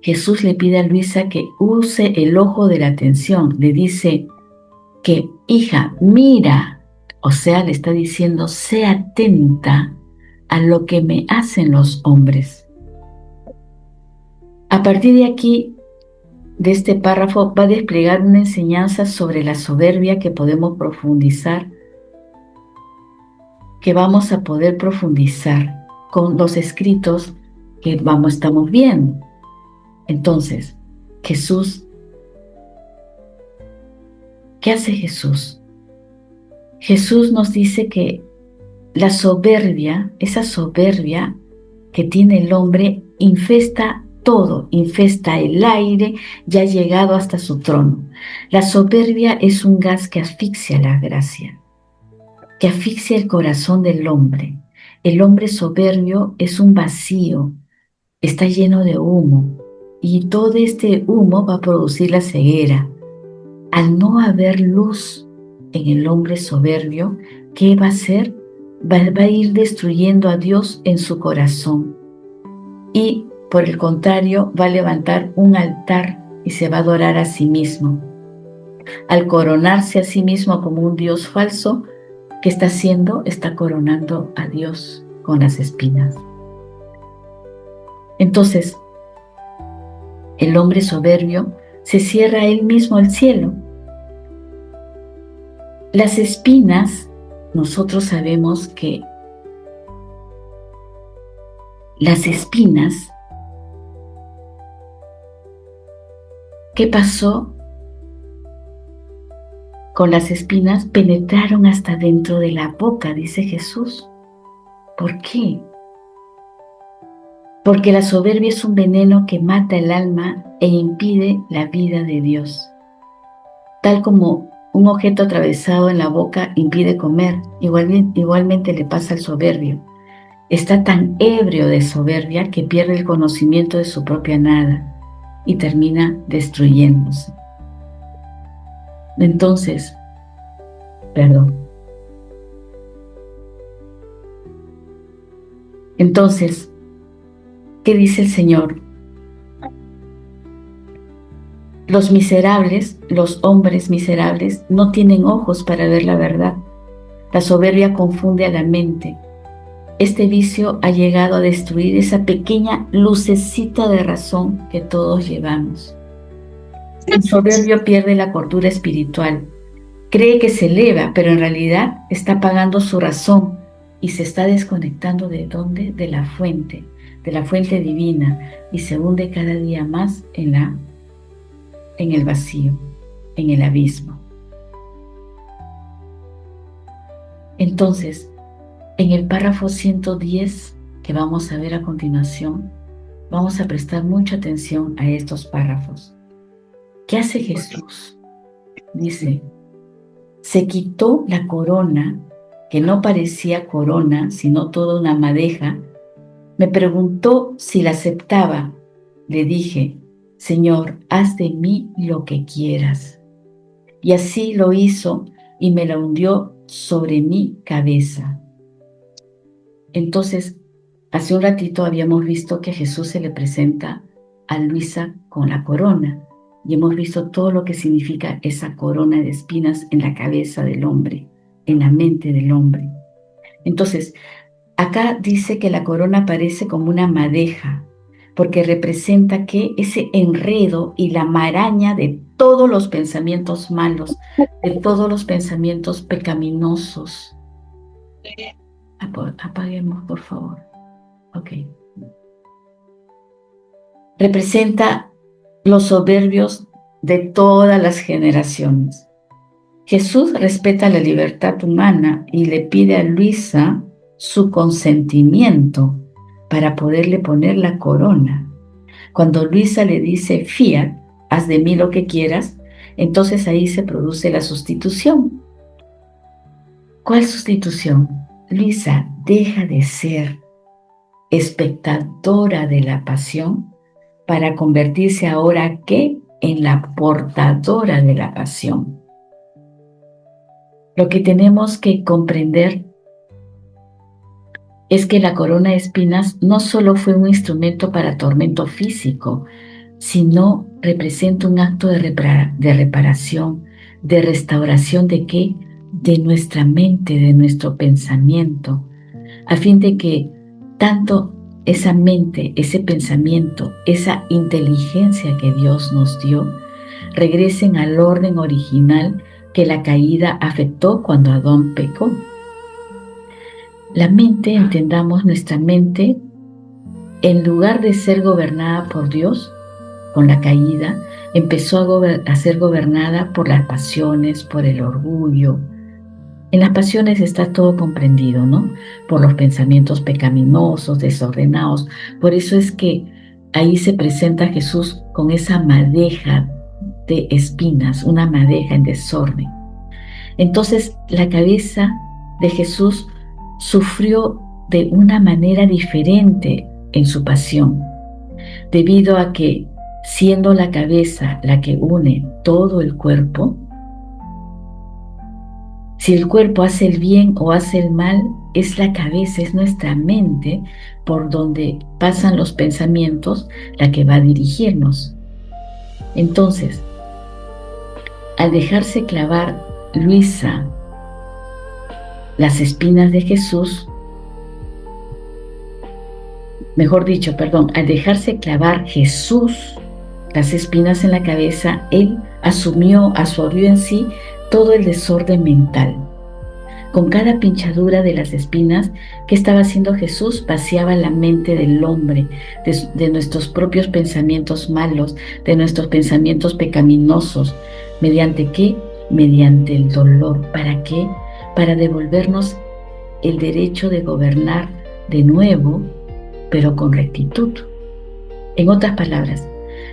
Jesús le pide a Luisa que use el ojo de la atención. Le dice que, hija, mira, o sea, le está diciendo, sé atenta a lo que me hacen los hombres. A partir de aquí, de este párrafo, va a desplegar una enseñanza sobre la soberbia que podemos profundizar, que vamos a poder profundizar con los escritos que estamos viendo. Entonces, Jesús, ¿qué hace Jesús? Jesús nos dice que la soberbia, esa soberbia que tiene el hombre, infesta todo, infesta el aire, ya ha llegado hasta su trono. La soberbia es un gas que asfixia la gracia, que asfixia el corazón del hombre. El hombre soberbio es un vacío, está lleno de humo, y todo este humo va a producir la ceguera. Al no haber luz en el hombre soberbio, ¿qué va a hacer? Va a ir destruyendo a Dios en su corazón. Y por el contrario, va a levantar un altar y se va a adorar a sí mismo. Al coronarse a sí mismo como un Dios falso, ¿qué está haciendo? Está coronando a Dios con las espinas. Entonces, el hombre soberbio se cierra a él mismo el cielo. Las espinas, nosotros sabemos que las espinas, ¿qué pasó? Con las espinas penetraron hasta dentro de la boca, dice Jesús. ¿Por qué? Porque la soberbia es un veneno que mata el alma e impide la vida de Dios. Tal como un objeto atravesado en la boca impide comer, igualmente le pasa al soberbio. Está tan ebrio de soberbia que pierde el conocimiento de su propia nada y termina destruyéndose. Entonces, ¿qué dice el Señor? Los miserables, los hombres miserables, no tienen ojos para ver la verdad. La soberbia confunde a la mente. Este vicio ha llegado a destruir esa pequeña lucecita de razón que todos llevamos. El soberbio pierde la cordura espiritual. Cree que se eleva, pero en realidad está apagando su razón y se está desconectando ¿de dónde? De la fuente divina, y se hunde cada día más en el vacío, en el abismo. Entonces, en el párrafo 110 que vamos a ver a continuación, vamos a prestar mucha atención a estos párrafos. ¿Qué hace Jesús? Dice, se quitó la corona, que no parecía corona, sino toda una madeja. Me preguntó si la aceptaba. Le dije, Señor, haz de mí lo que quieras. Y así lo hizo y me la hundió sobre mi cabeza. Entonces, hace un ratito habíamos visto que Jesús se le presenta a Luisa con la corona y hemos visto todo lo que significa esa corona de espinas en la cabeza del hombre, en la mente del hombre. Entonces, acá dice que la corona parece como una madeja, porque representa que ese enredo y la maraña de todos los pensamientos malos, de todos los pensamientos pecaminosos. Apaguemos, por favor. Ok. Representa los soberbios de todas las generaciones. Jesús respeta la libertad humana y le pide a Luisa su consentimiento para poderle poner la corona. Cuando Luisa le dice, fiat, haz de mí lo que quieras, entonces ahí se produce la sustitución. ¿Cuál sustitución? Luisa deja de ser espectadora de la pasión para convertirse ahora, ¿qué? En la portadora de la pasión. Lo que tenemos que comprender es que la corona de espinas no solo fue un instrumento para tormento físico, sino representa un acto de reparación, de restauración de ¿qué? De nuestra mente, de nuestro pensamiento, a fin de que tanto esa mente, ese pensamiento, esa inteligencia que Dios nos dio, regresen al orden original que la caída afectó cuando Adán pecó. La mente, entendamos nuestra mente, en lugar de ser gobernada por Dios, con la caída, empezó a ser gobernada por las pasiones, por el orgullo. En las pasiones está todo comprendido, ¿no? Por los pensamientos pecaminosos, desordenados. Por eso es que ahí se presenta Jesús con esa madeja de espinas, una madeja en desorden. Entonces, la cabeza de Jesús sufrió de una manera diferente en su pasión, debido a que, siendo la cabeza la que une todo el cuerpo, si el cuerpo hace el bien o hace el mal, es la cabeza, es nuestra mente por donde pasan los pensamientos la que va a dirigirnos. Entonces, al dejarse clavar Luisa las espinas de Jesús, al dejarse clavar Jesús las espinas en la cabeza, él absorbió en sí todo el desorden mental. Con cada pinchadura de las espinas que estaba haciendo Jesús, vaciaba la mente del hombre, de nuestros propios pensamientos malos, de nuestros pensamientos pecaminosos. ¿Mediante qué? Mediante el dolor. ¿Para qué? Para devolvernos el derecho de gobernar de nuevo, pero con rectitud. En otras palabras,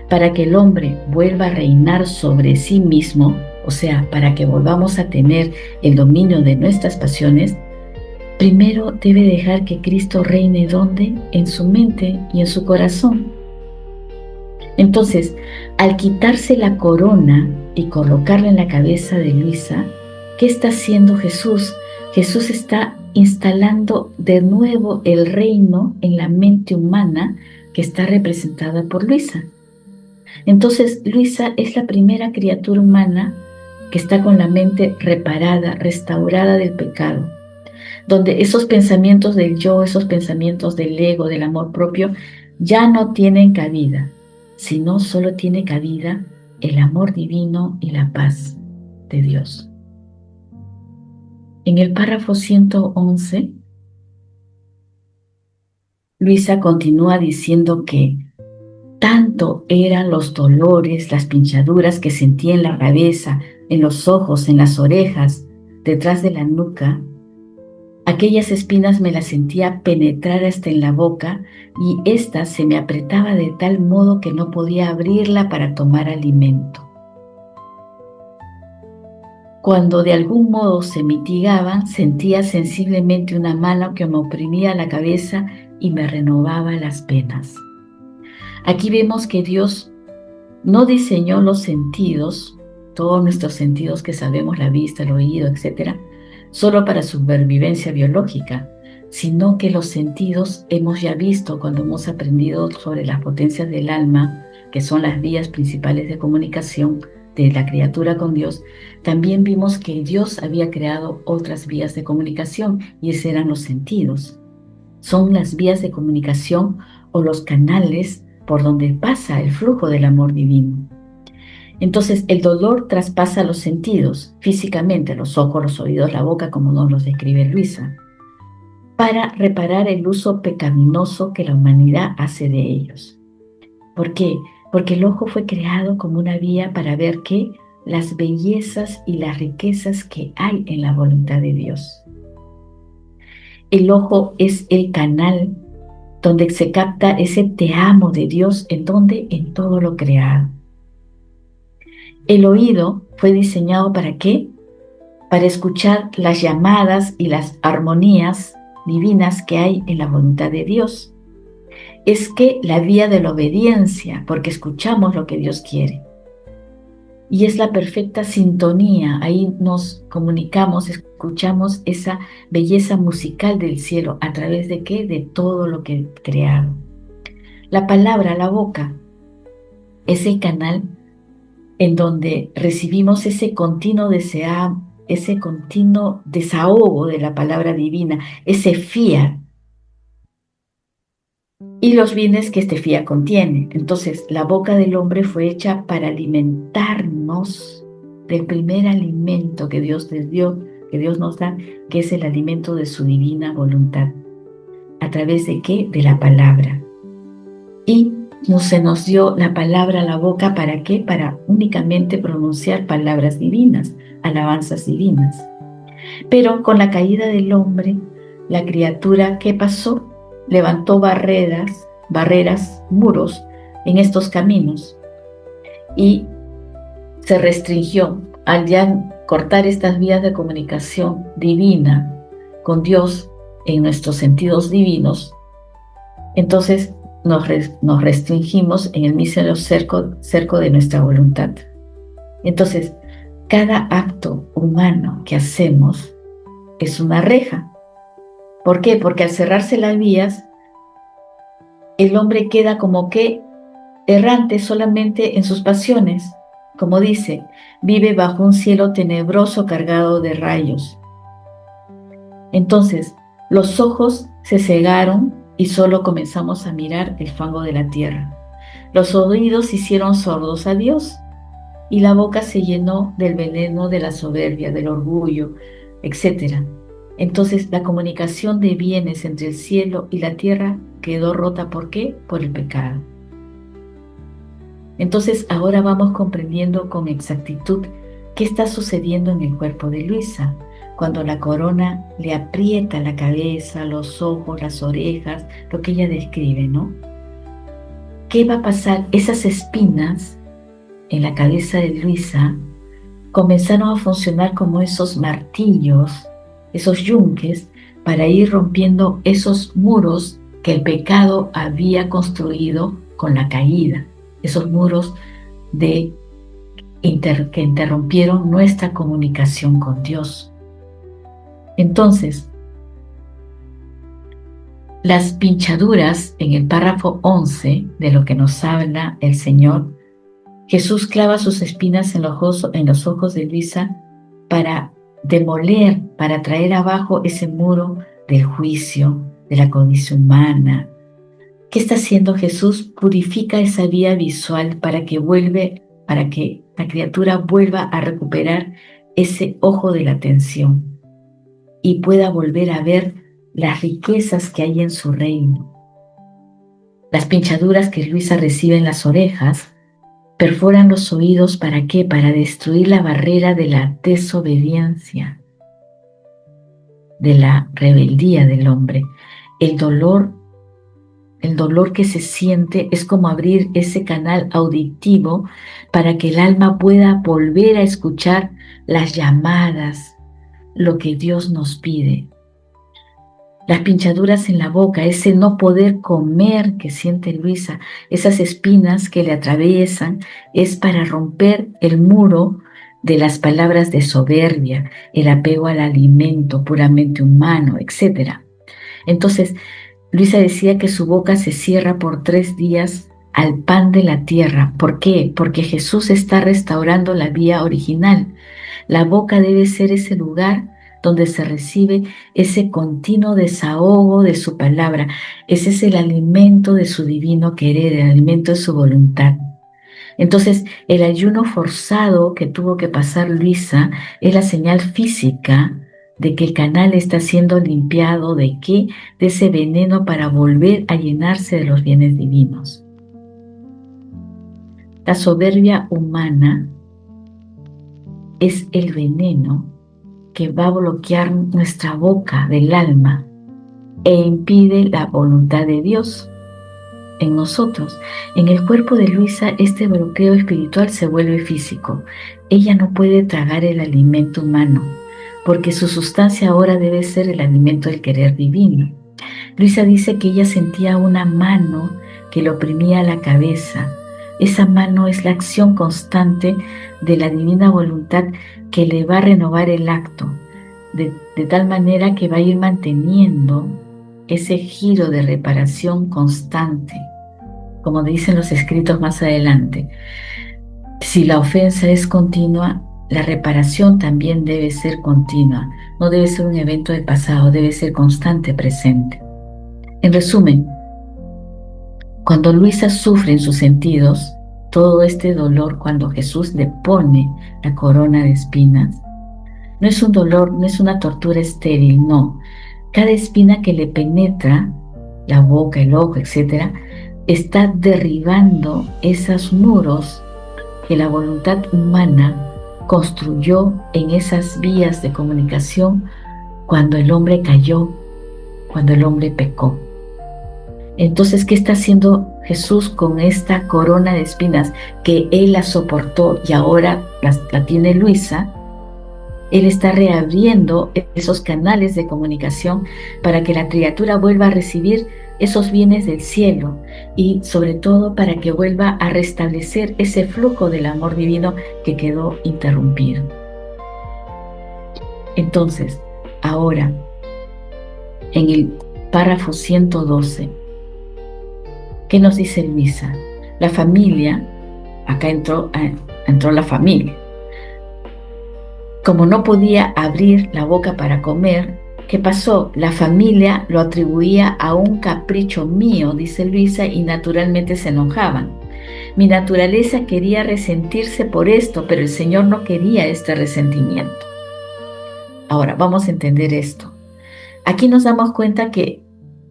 para que el hombre vuelva a reinar sobre sí mismo, o sea, para que volvamos a tener el dominio de nuestras pasiones, primero debe dejar que Cristo reine ¿dónde? En su mente y en su corazón. Entonces, al quitarse la corona y colocarla en la cabeza de Luisa, ¿qué está haciendo Jesús? Jesús está instalando de nuevo el reino en la mente humana que está representada por Luisa. Entonces, Luisa es la primera criatura humana que está con la mente reparada, restaurada del pecado, donde esos pensamientos del yo, esos pensamientos del ego, del amor propio, ya no tienen cabida, sino solo tiene cabida el amor divino y la paz de Dios. En el párrafo 111, Luisa continúa diciendo que tanto eran los dolores, las pinchaduras que sentía en la cabeza, en los ojos, en las orejas, detrás de la nuca. Aquellas espinas me las sentía penetrar hasta en la boca y ésta se me apretaba de tal modo que no podía abrirla para tomar alimento. Cuando de algún modo se mitigaban, sentía sensiblemente una mano que me oprimía la cabeza y me renovaba las penas. Aquí vemos que Dios no diseñó los sentidos, todos nuestros sentidos que sabemos, la vista, el oído, etcétera, solo para supervivencia biológica, sino que los sentidos hemos ya visto cuando hemos aprendido sobre las potencias del alma, que son las vías principales de comunicación de la criatura con Dios. También vimos que Dios había creado otras vías de comunicación y esos eran los sentidos. Son las vías de comunicación o los canales por donde pasa el flujo del amor divino. Entonces, el dolor traspasa los sentidos, físicamente, los ojos, los oídos, la boca, como nos los describe Luisa, para reparar el uso pecaminoso que la humanidad hace de ellos. ¿Por qué? Porque el ojo fue creado como una vía para ver qué, las bellezas y las riquezas que hay en la voluntad de Dios. El ojo es el canal donde se capta ese te amo de Dios, en donde en todo lo creado. El oído fue diseñado ¿para qué? Para escuchar las llamadas y las armonías divinas que hay en la voluntad de Dios. Es que la vía de la obediencia, porque escuchamos lo que Dios quiere. Y es la perfecta sintonía, ahí nos comunicamos, escuchamos esa belleza musical del cielo, ¿a través de qué? De todo lo que he creado. La palabra, la boca, es el canal en donde recibimos ese continuo desahogo de la palabra divina, ese fiat, y los bienes que este fiat contiene. Entonces, la boca del hombre fue hecha para alimentarnos del primer alimento que Dios les dio, que Dios nos da, que es el alimento de su divina voluntad. ¿A través de qué? De la palabra. Y se nos dio la palabra a la boca, ¿para qué? Para únicamente pronunciar palabras divinas, alabanzas divinas. Pero con la caída del hombre, la criatura, ¿qué pasó? Levantó barreras, muros en estos caminos y se restringió. Al ya cortar estas vías de comunicación divina con Dios en nuestros sentidos divinos, entonces nos restringimos en el mísero cerco de nuestra voluntad. Entonces, cada acto humano que hacemos es una reja. ¿Por qué? Porque al cerrarse las vías, el hombre queda como que errante solamente en sus pasiones. Como dice, vive bajo un cielo tenebroso cargado de rayos. Entonces, los ojos se cegaron y solo comenzamos a mirar el fango de la tierra. Los oídos se hicieron sordos a Dios y la boca se llenó del veneno de la soberbia, del orgullo, etc. Entonces la comunicación de bienes entre el cielo y la tierra quedó rota. ¿Por qué? Por el pecado. Entonces ahora vamos comprendiendo con exactitud qué está sucediendo en el cuerpo de Luisa, cuando la corona le aprieta la cabeza, los ojos, las orejas, lo que ella describe, ¿no? ¿Qué va a pasar? Esas espinas en la cabeza de Luisa comenzaron a funcionar como esos martillos, esos yunques, para ir rompiendo esos muros que el pecado había construido con la caída, esos muros que interrumpieron nuestra comunicación con Dios. Entonces, las pinchaduras en el párrafo 11 de lo que nos habla el Señor Jesús clava sus espinas en los ojos de Luisa para demoler, para traer abajo ese muro del juicio, de la codicia humana. ¿Qué está haciendo Jesús? Purifica esa vía visual para que la criatura vuelva a recuperar ese ojo de la atención y pueda volver a ver las riquezas que hay en su reino. Las pinchaduras que Luisa recibe en las orejas perforan los oídos. ¿Para qué? Para destruir la barrera de la desobediencia, de la rebeldía del hombre. El dolor que se siente es como abrir ese canal auditivo para que el alma pueda volver a escuchar las llamadas, lo que Dios nos pide. Las pinchaduras en la boca, ese no poder comer que siente Luisa, esas espinas que le atraviesan, es para romper el muro de las palabras de soberbia, el apego al alimento puramente humano, etc. Entonces, Luisa decía que su boca se cierra por 3 días al pan de la tierra. ¿Por qué? Porque Jesús está restaurando la vía original. La boca debe ser ese lugar donde se recibe ese continuo desahogo de su palabra. Ese es el alimento de su divino querer, el alimento de su voluntad. Entonces, el ayuno forzado que tuvo que pasar Luisa es la señal física de que el canal está siendo limpiado. ¿De qué? De ese veneno para volver a llenarse de los bienes divinos. La soberbia humana es el veneno que va a bloquear nuestra boca del alma e impide la voluntad de Dios en nosotros. En el cuerpo de Luisa, este bloqueo espiritual se vuelve físico. Ella no puede tragar el alimento humano, porque su sustancia ahora debe ser el alimento del querer divino. Luisa dice que ella sentía una mano que le oprimía la cabeza. Esa mano es la acción constante de la divina voluntad que le va a renovar el acto, de tal manera que va a ir manteniendo ese giro de reparación constante. Como dicen los escritos más adelante, si la ofensa es continua, la reparación también debe ser continua. No debe ser un evento del pasado, debe ser constante, presente. En resumen, cuando Luisa sufre en sus sentidos todo este dolor, cuando Jesús le pone la corona de espinas, no es un dolor, no es una tortura estéril, no. Cada espina que le penetra la boca, el ojo, etc., está derribando esos muros que la voluntad humana construyó en esas vías de comunicación cuando el hombre cayó, cuando el hombre pecó. Entonces, ¿qué está haciendo Jesús con esta corona de espinas que Él la soportó y ahora la tiene Luisa? Él está reabriendo esos canales de comunicación para que la criatura vuelva a recibir esos bienes del cielo y sobre todo para que vuelva a restablecer ese flujo del amor divino que quedó interrumpido. Entonces, ahora, en el párrafo 112, ¿qué nos dice Luisa? La familia, acá entró la familia. Como no podía abrir la boca para comer, ¿qué pasó? La familia lo atribuía a un capricho mío, dice Luisa, y naturalmente se enojaban. Mi naturaleza quería resentirse por esto, pero el Señor no quería este resentimiento. Ahora, vamos a entender esto. Aquí nos damos cuenta que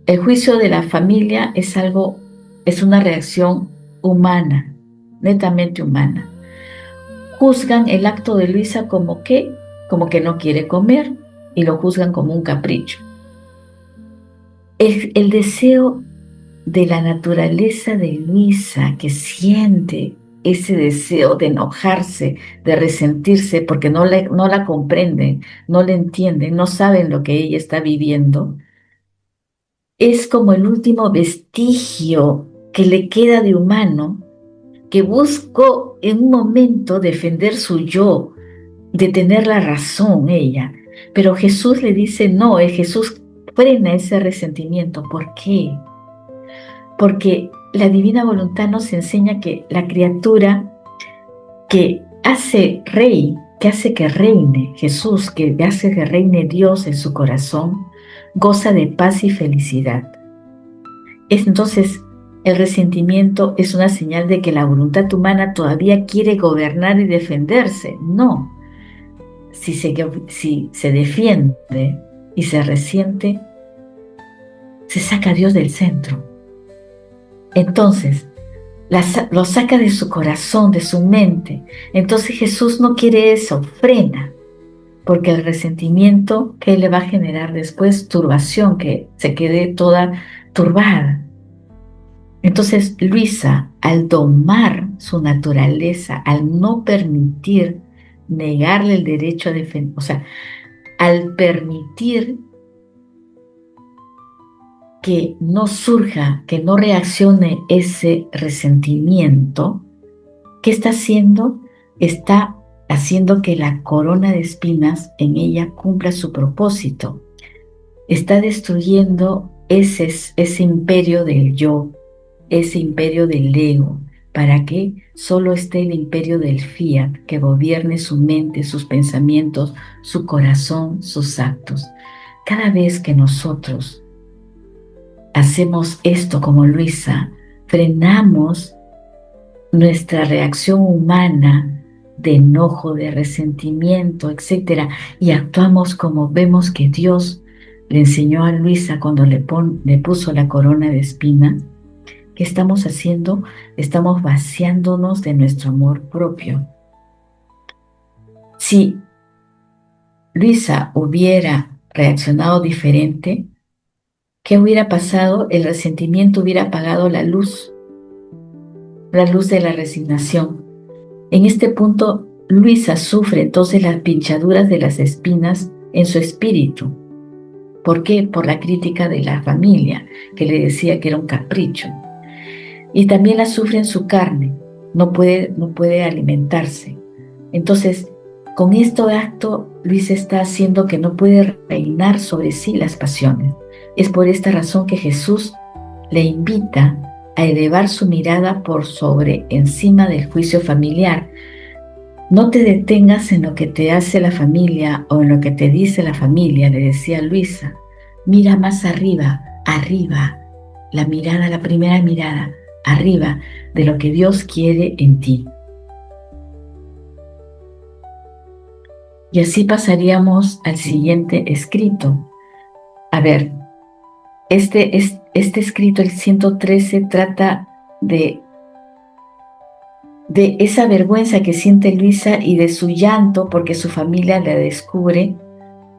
el juicio de la familia es una reacción humana, netamente humana. Juzgan el acto de Luisa como que no quiere comer y lo juzgan como un capricho. El deseo de la naturaleza de Luisa, que siente ese deseo de enojarse, de resentirse, porque no la comprenden, no la entienden, no saben lo que ella está viviendo, es como el último vestigio que le queda de humano, que buscó en un momento defender su yo, de tener la razón ella. Pero Jesús le dice no, Jesús frena ese resentimiento. ¿Por qué? Porque la divina voluntad nos enseña que la criatura que hace rey, que hace que reine Jesús, que hace que reine Dios en su corazón, goza de paz y felicidad. Entonces, el resentimiento es una señal de que la voluntad humana todavía quiere gobernar y defenderse. No, si se defiende y se resiente, se saca a Dios del centro. Entonces, lo saca de su corazón, de su mente. Entonces Jesús no quiere eso, frena, porque el resentimiento que le va a generar después, turbación, que se quede toda turbada. Entonces Luisa, al domar su naturaleza, al no permitir negarle el derecho a defender, o sea, al permitir que no surja, que no reaccione ese resentimiento, ¿qué está haciendo? Está haciendo que la corona de espinas en ella cumpla su propósito. Está destruyendo ese imperio del yo, ese imperio del ego, para que solo esté el imperio del fiat, que gobierne su mente, sus pensamientos, su corazón, sus actos. Cada vez que nosotros hacemos esto como Luisa, frenamos nuestra reacción humana de enojo, de resentimiento, etcétera, y actuamos como vemos que Dios le enseñó a Luisa cuando le puso la corona de espinas. ¿Qué estamos haciendo? Estamos vaciándonos de nuestro amor propio. Si Luisa hubiera reaccionado diferente, ¿qué hubiera pasado? El resentimiento hubiera apagado la luz de la resignación. En este punto, Luisa sufre entonces las pinchaduras de las espinas en su espíritu. ¿Por qué? Por la crítica de la familia, que le decía que era un capricho. Y también la sufre en su carne, no puede alimentarse. Entonces, con este acto, Luisa está haciendo que no puede reinar sobre sí las pasiones. Es por esta razón que Jesús le invita a elevar su mirada por sobre encima del juicio familiar. No te detengas en lo que te hace la familia o en lo que te dice la familia, le decía Luisa. Mira más arriba, la mirada, la primera mirada, arriba de lo que Dios quiere en ti. Y así pasaríamos al siguiente escrito. A ver, este escrito, el 113, trata de esa vergüenza que siente Luisa y de su llanto porque su familia la descubre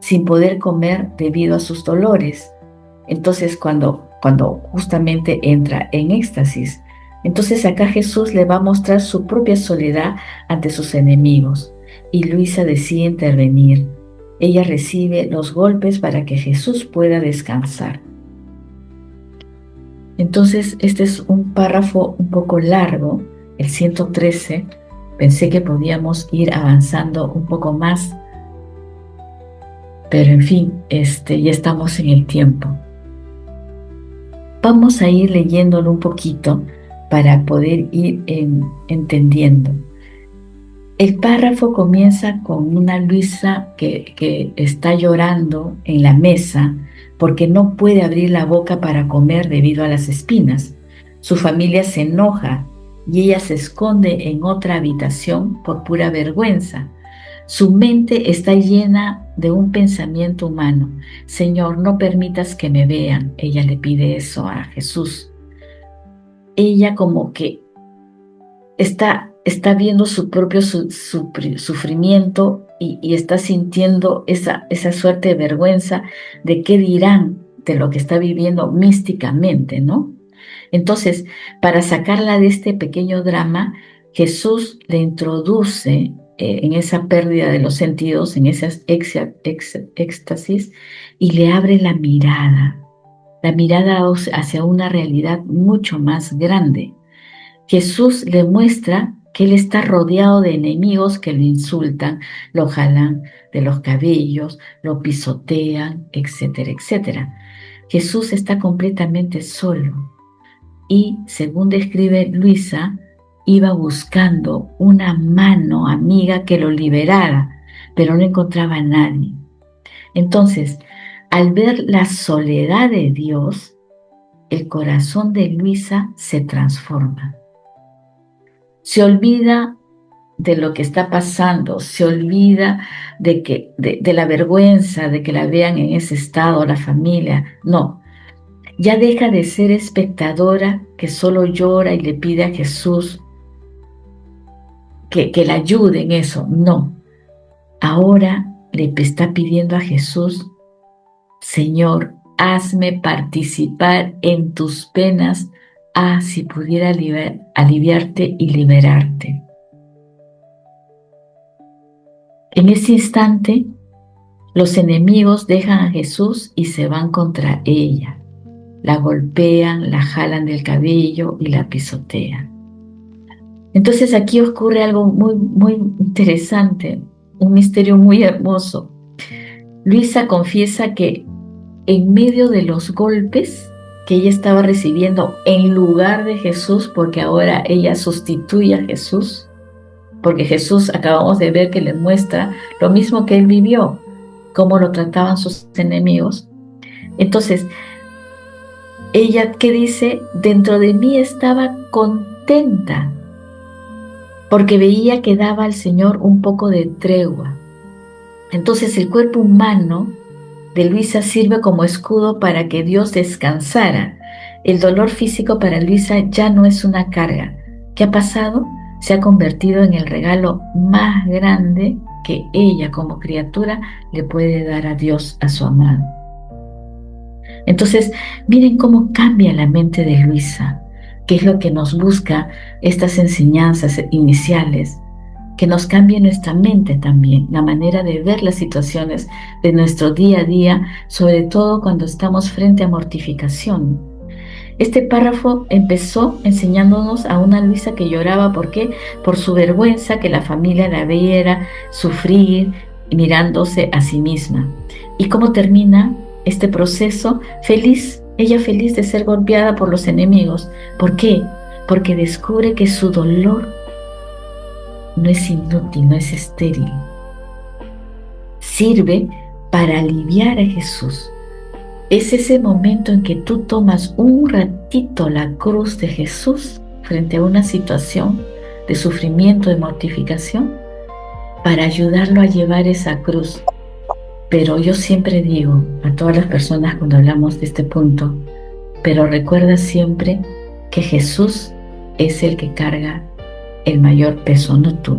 sin poder comer debido a sus dolores. Entonces, cuando justamente entra en éxtasis, entonces acá Jesús le va a mostrar su propia soledad ante sus enemigos y Luisa decide intervenir. Ella recibe los golpes para que Jesús pueda descansar. Entonces, este es un párrafo un poco largo, el 113. Pensé que podíamos ir avanzando un poco más, pero en fin, ya estamos en el tiempo. Vamos a ir leyéndolo un poquito para poder ir entendiendo. El párrafo comienza con una Luisa que está llorando en la mesa porque no puede abrir la boca para comer debido a las espinas. Su familia se enoja y ella se esconde en otra habitación por pura vergüenza. Su mente está llena de un pensamiento humano. Señor, no permitas que me vean. Ella le pide eso a Jesús. Ella como que está viendo su propio sufrimiento y está sintiendo esa suerte de vergüenza de qué dirán de lo que está viviendo místicamente, ¿no? Entonces, para sacarla de este pequeño drama, Jesús le introduce en esa pérdida de los sentidos, en esas éxtasis, y le abre la mirada hacia una realidad mucho más grande. Jesús le muestra que él está rodeado de enemigos que lo insultan, lo jalan de los cabellos, lo pisotean, etcétera, etcétera. Jesús está completamente solo y, según describe Luisa, iba buscando una mano amiga que lo liberara, pero no encontraba a nadie. Entonces, al ver la soledad de Dios, el corazón de Luisa se transforma. Se olvida de lo que está pasando, se olvida de la vergüenza de que la vean en ese estado, la familia. No, ya deja de ser espectadora que solo llora y le pide a Jesús que la ayude en eso. No, ahora le está pidiendo a Jesús: Señor, hazme participar en tus penas, si pudiera aliviarte y liberarte. En ese instante, los enemigos dejan a Jesús y se van contra ella. La golpean, la jalan del cabello y la pisotean. Entonces aquí ocurre algo muy, muy interesante, un misterio muy hermoso. Luisa confiesa que en medio de los golpes que ella estaba recibiendo en lugar de Jesús, porque ahora ella sustituye a Jesús, porque Jesús acabamos de ver que le muestra lo mismo que él vivió, cómo lo trataban sus enemigos. Entonces, ella, ¿qué dice? Dentro de mí estaba contenta, porque veía que daba al Señor un poco de tregua. Entonces el cuerpo humano de Luisa sirve como escudo para que Dios descansara. El dolor físico para Luisa ya no es una carga. ¿Qué ha pasado? Se ha convertido en el regalo más grande que ella como criatura le puede dar a Dios, a su amado. Entonces, miren cómo cambia la mente de Luisa, que es lo que nos busca estas enseñanzas iniciales, que nos cambie nuestra mente también, la manera de ver las situaciones de nuestro día a día, sobre todo cuando estamos frente a mortificación. Este párrafo empezó enseñándonos a una Luisa que lloraba. ¿Por qué? Por su vergüenza que la familia la viera sufrir mirándose a sí misma. ¿Y cómo termina este proceso? Feliz, ella feliz de ser golpeada por los enemigos. ¿Por qué? Porque descubre que su dolor no es inútil, no es estéril. Sirve para aliviar a Jesús. Es ese momento en que tú tomas un ratito la cruz de Jesús frente a una situación de sufrimiento, de mortificación, para ayudarlo a llevar esa cruz. Pero yo siempre digo a todas las personas cuando hablamos de este punto, pero recuerda siempre que Jesús es el que carga el mayor peso, no tú.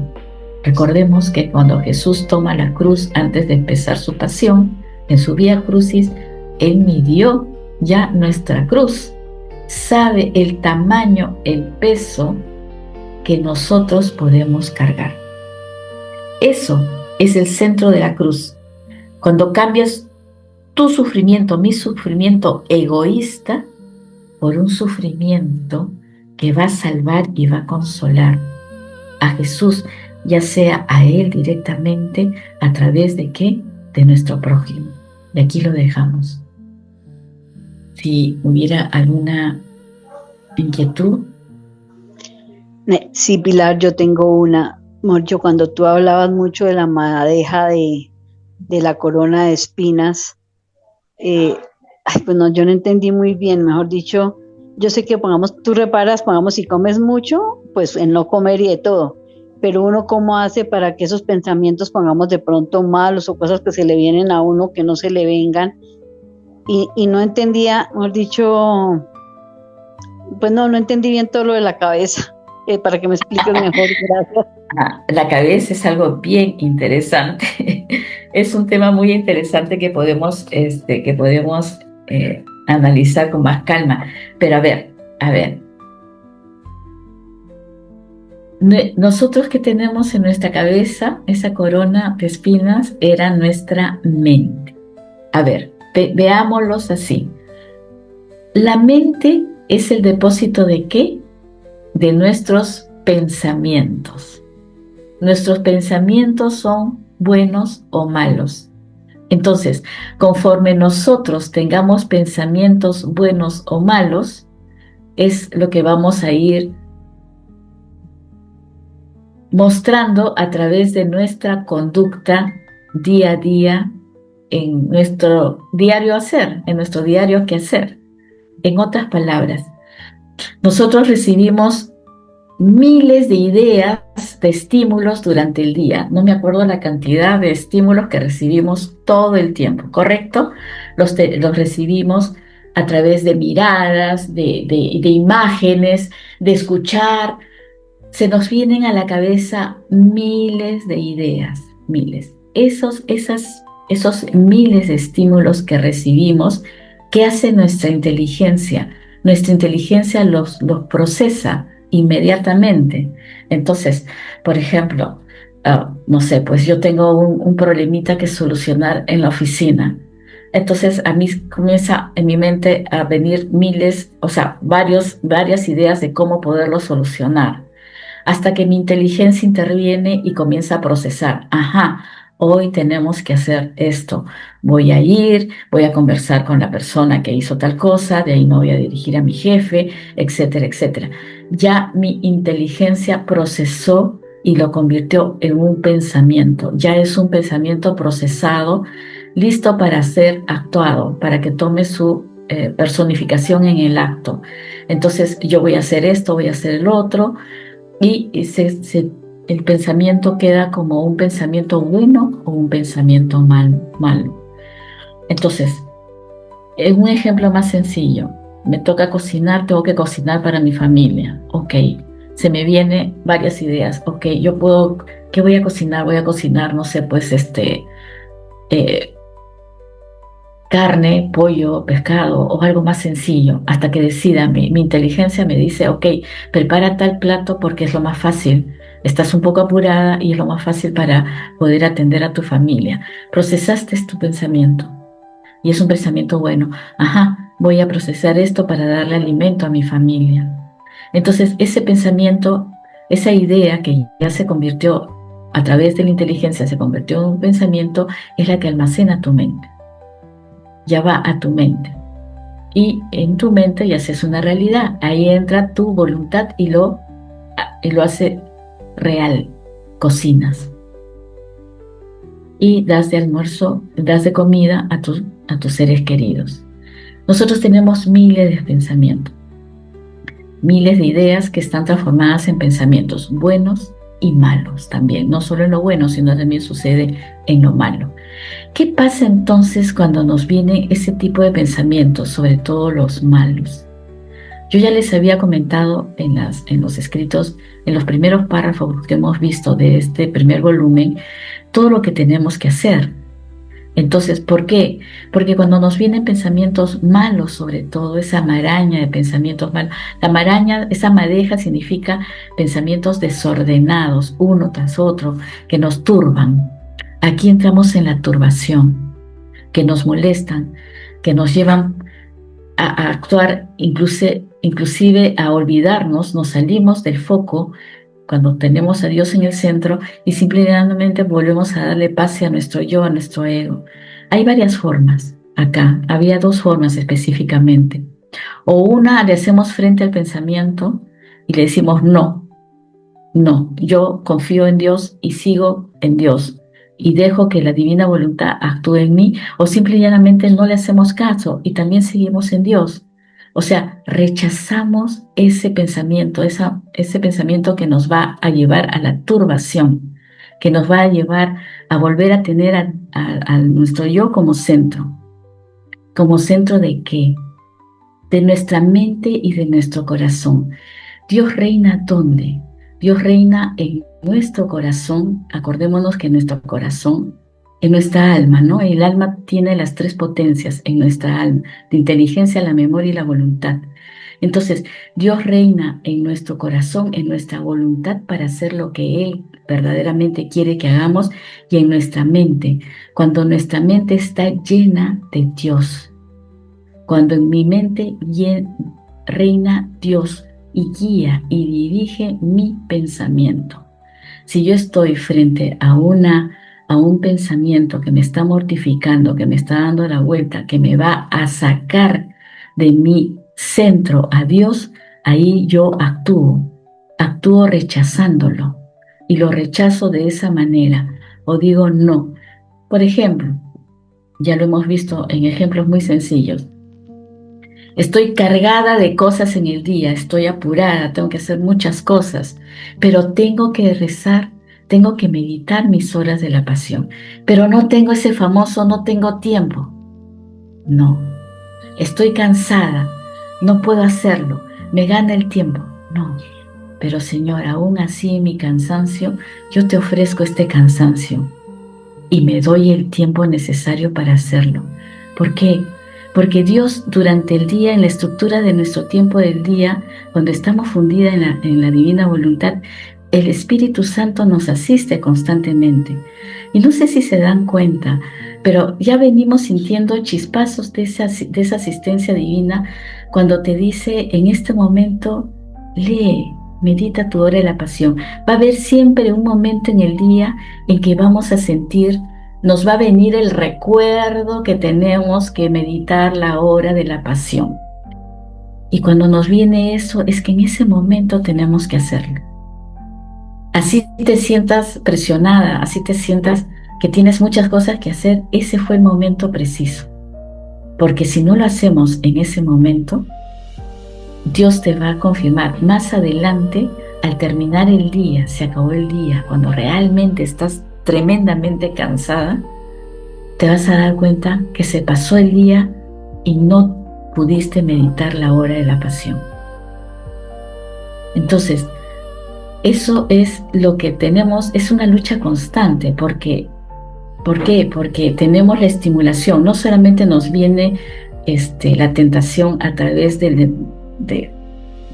Recordemos que cuando Jesús toma la cruz antes de empezar su pasión, en su Vía Crucis, Él midió ya nuestra cruz. Sabe el tamaño, el peso que nosotros podemos cargar. Eso es el centro de la cruz. Cuando cambias tu sufrimiento, mi sufrimiento egoísta, por un sufrimiento que va a salvar y va a consolar a Jesús, ya sea a Él directamente, a través de ¿qué? De nuestro prójimo. Y aquí lo dejamos. Si hubiera alguna inquietud. Sí, Pilar, yo tengo una. Morcho, cuando tú hablabas mucho de la madeja de la corona de espinas, pues no, yo no entendí muy bien. Mejor dicho, yo sé que tú reparas, si comes mucho, pues en no comer y de todo, pero uno cómo hace para que esos pensamientos, de pronto malos o cosas que se le vienen a uno, que no se le vengan, y no entendía, mejor dicho, pues no entendí bien todo lo de la cabeza, para que me expliques mejor, gracias. La cabeza es algo bien interesante. Es un tema muy interesante que podemos analizar con más calma. Pero a ver. Nosotros que tenemos en nuestra cabeza esa corona de espinas era nuestra mente. A ver, veámoslos así. La mente es el depósito ¿de qué? De nuestros pensamientos. Nuestros pensamientos son buenos o malos. Entonces, conforme nosotros tengamos pensamientos buenos o malos, es lo que vamos a ir mostrando a través de nuestra conducta día a día en nuestro diario hacer, en nuestro diario quehacer. En otras palabras, nosotros recibimos miles de ideas, de estímulos durante el día. No me acuerdo la cantidad de estímulos que recibimos todo el tiempo, ¿correcto? Los recibimos a través de miradas, de imágenes, de escuchar. Se nos vienen a la cabeza miles de ideas, miles. Esos miles de estímulos que recibimos, ¿qué hace nuestra inteligencia? Nuestra inteligencia los procesa inmediatamente. Entonces, por ejemplo, no sé, pues yo tengo un problemita que solucionar en la oficina. Entonces a mí comienza en mi mente a venir miles, o sea, varias ideas de cómo poderlo solucionar hasta que mi inteligencia interviene y comienza a procesar. Ajá, hoy tenemos que hacer esto. Voy a ir, voy a conversar con la persona que hizo tal cosa, de ahí me voy a dirigir a mi jefe, etcétera, etcétera. Ya mi inteligencia procesó y lo convirtió en un pensamiento. Ya es un pensamiento procesado, listo para ser actuado, para que tome su personificación en el acto. Entonces yo voy a hacer esto, voy a hacer el otro, y el pensamiento queda como un pensamiento bueno o un pensamiento malo. Entonces, en un ejemplo más sencillo, me toca cocinar, tengo que cocinar para mi familia. Ok, se me vienen varias ideas. Ok, ¿qué voy a cocinar? Voy a cocinar, no sé, pues eh, carne, pollo, pescado o algo más sencillo, hasta que decida. Mi inteligencia me dice, ok, prepara tal plato porque es lo más fácil. Estás un poco apurada y es lo más fácil para poder atender a tu familia. Procesaste tu pensamiento y es un pensamiento bueno. Ajá, voy a procesar esto para darle alimento a mi familia. Entonces, ese pensamiento, esa idea que ya se convirtió a través de la inteligencia, se convirtió en un pensamiento, es la que almacena tu mente. Ya va a tu mente. Y en tu mente ya es una realidad. Ahí entra tu voluntad y lo hace real. Cocinas. Y das de almuerzo, das de comida a tus seres queridos. Nosotros tenemos miles de pensamientos, miles de ideas que están transformadas en pensamientos buenos y malos también. No solo en lo bueno, sino también sucede en lo malo. ¿Qué pasa entonces cuando nos viene ese tipo de pensamientos, sobre todo los malos? Yo ya les había comentado en los escritos, en los primeros párrafos que hemos visto de este primer volumen, todo lo que tenemos que hacer. Entonces, ¿por qué? Porque cuando nos vienen pensamientos malos, sobre todo esa maraña de pensamientos malos, la maraña, esa madeja significa pensamientos desordenados, uno tras otro, que nos turban. Aquí entramos en la turbación, que nos molestan, que nos llevan a actuar, inclusive a olvidarnos, nos salimos del foco cuando tenemos a Dios en el centro y simplemente volvemos a darle pase a nuestro yo, a nuestro ego. Hay varias formas acá, había dos formas específicamente. O una, le hacemos frente al pensamiento y le decimos no, no, yo confío en Dios y sigo en Dios y dejo que la divina voluntad actúe en mí, o simple y llanamente no le hacemos caso y también seguimos en Dios. O sea, rechazamos ese pensamiento, ese pensamiento que nos va a llevar a la turbación, que nos va a llevar a volver a tener a nuestro yo como centro. ¿Como centro de qué? De nuestra mente y de nuestro corazón. Dios reina ¿dónde? Dios reina en nuestro corazón. Acordémonos que nuestro corazón, en nuestra alma, ¿no? El alma tiene las tres potencias en nuestra alma: la inteligencia, la memoria y la voluntad. Entonces, Dios reina en nuestro corazón, en nuestra voluntad para hacer lo que Él verdaderamente quiere que hagamos, y en nuestra mente, cuando nuestra mente está llena de Dios. Cuando en mi mente reina Dios y guía y dirige mi pensamiento. Si yo estoy frente a un pensamiento que me está mortificando, que me está dando la vuelta, que me va a sacar de mi centro a Dios, ahí yo actúo rechazándolo. y lo rechazo de esa manera o digo no. Por ejemplo, ya lo hemos visto en ejemplos muy sencillos. Estoy cargada de cosas en el día, estoy apurada, tengo que hacer muchas cosas, pero tengo que rezar, tengo que meditar mis horas de la pasión. Pero no tengo ese famoso no tengo tiempo. No, estoy cansada, no puedo hacerlo, me gana el tiempo. No, pero Señor, aún así en mi cansancio, yo te ofrezco este cansancio y me doy el tiempo necesario para hacerlo. ¿Por qué? Porque Dios durante el día, en la estructura de nuestro tiempo del día, cuando estamos fundidas en la divina voluntad, el Espíritu Santo nos asiste constantemente. Y no sé si se dan cuenta, pero ya venimos sintiendo chispazos de esa asistencia divina cuando te dice en este momento, lee, medita tu hora de la pasión. Va a haber siempre un momento en el día en que vamos a sentir, nos va a venir el recuerdo que tenemos que meditar la hora de la pasión. Y cuando nos viene eso, es que en ese momento tenemos que hacerlo. Así te sientas presionada, así te sientas que tienes muchas cosas que hacer, ese fue el momento preciso. Porque si no lo hacemos en ese momento, Dios te va a confirmar más adelante, al terminar el día, se acabó el día, cuando realmente estás tremendamente cansada, te vas a dar cuenta que se pasó el día y no pudiste meditar la hora de la pasión. Entonces, eso es lo que tenemos, es una lucha constante, porque, ¿por qué? Porque tenemos la estimulación, no solamente nos viene la tentación a través del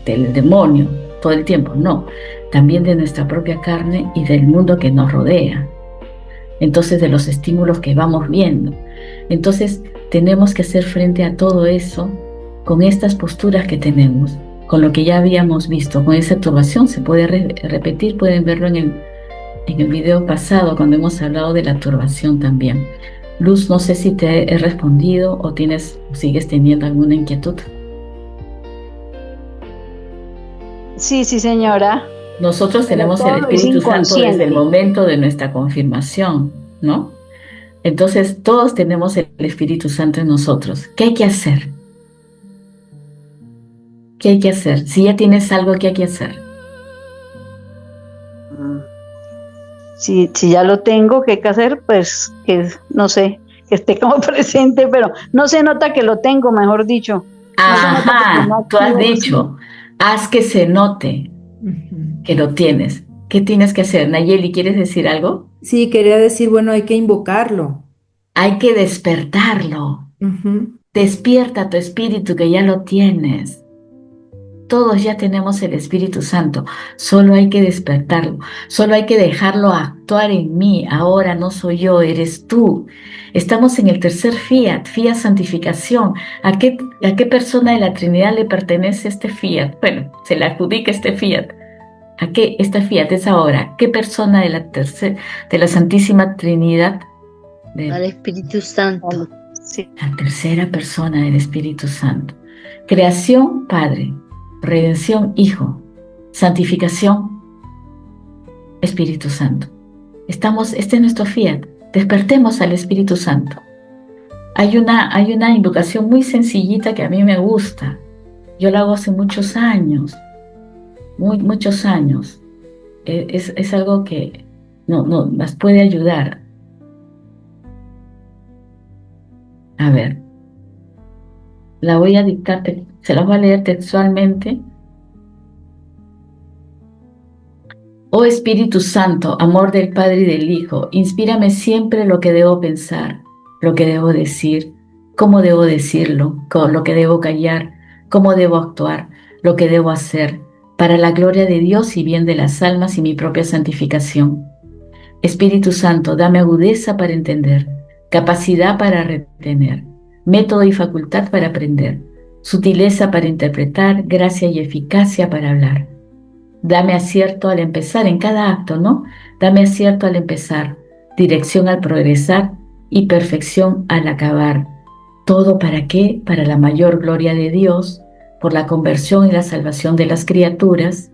demonio todo el tiempo, no, también de nuestra propia carne y del mundo que nos rodea. Entonces, de los estímulos que vamos viendo. Entonces, tenemos que hacer frente a todo eso con estas posturas que tenemos, con lo que ya habíamos visto, con esa turbación. Se puede repetir, pueden verlo en el video pasado, cuando hemos hablado de la turbación también. Luz, no sé si te he respondido o sigues teniendo alguna inquietud. Sí, señora. Nosotros tenemos el Espíritu Santo desde el momento de nuestra confirmación, ¿no? Entonces, todos tenemos el Espíritu Santo en nosotros. ¿Qué hay que hacer? ¿Qué hay que hacer? Si ya tienes algo, ¿qué hay que hacer? Si ya lo tengo, ¿qué hay que hacer? Pues que, no sé, que esté como presente, pero no se nota que lo tengo, mejor dicho. Ajá, tú has dicho, haz que se note que lo tienes. ¿Qué tienes que hacer? Nayeli, ¿quieres decir algo? Sí, quería decir, bueno, hay que invocarlo. Hay que despertarlo. Despierta tu espíritu que ya lo tienes. Todos ya tenemos el Espíritu Santo, solo hay que despertarlo, solo hay que dejarlo actuar en mí. Ahora no soy yo, eres tú. Estamos en el tercer fiat santificación. ¿A qué persona de la Trinidad le pertenece este fiat? Bueno, se le adjudica este fiat. ¿A qué este fiat es ahora? ¿Qué persona de la Santísima Trinidad? Al Espíritu Santo. Sí. La tercera persona del Espíritu Santo. Creación, Padre. Redención, Hijo. Santificación, Espíritu Santo. Este es nuestro fiat. Despertemos al Espíritu Santo. Hay una invocación muy sencillita que a mí me gusta. Yo la hago hace muchos años. Muchos años. Es algo que nos puede ayudar. A ver. La voy a dictar, se las voy a leer textualmente. Oh Espíritu Santo, amor del Padre y del Hijo, inspírame siempre lo que debo pensar, lo que debo decir, cómo debo decirlo, lo que debo callar, cómo debo actuar, lo que debo hacer, para la gloria de Dios y bien de las almas y mi propia santificación. Espíritu Santo, dame agudeza para entender, capacidad para retener, método y facultad para aprender, sutileza para interpretar, gracia y eficacia para hablar. Dame acierto al empezar en cada acto, ¿no? Dame acierto al empezar, dirección al progresar y perfección al acabar. ¿Todo para qué? Para la mayor gloria de Dios, por la conversión y la salvación de las criaturas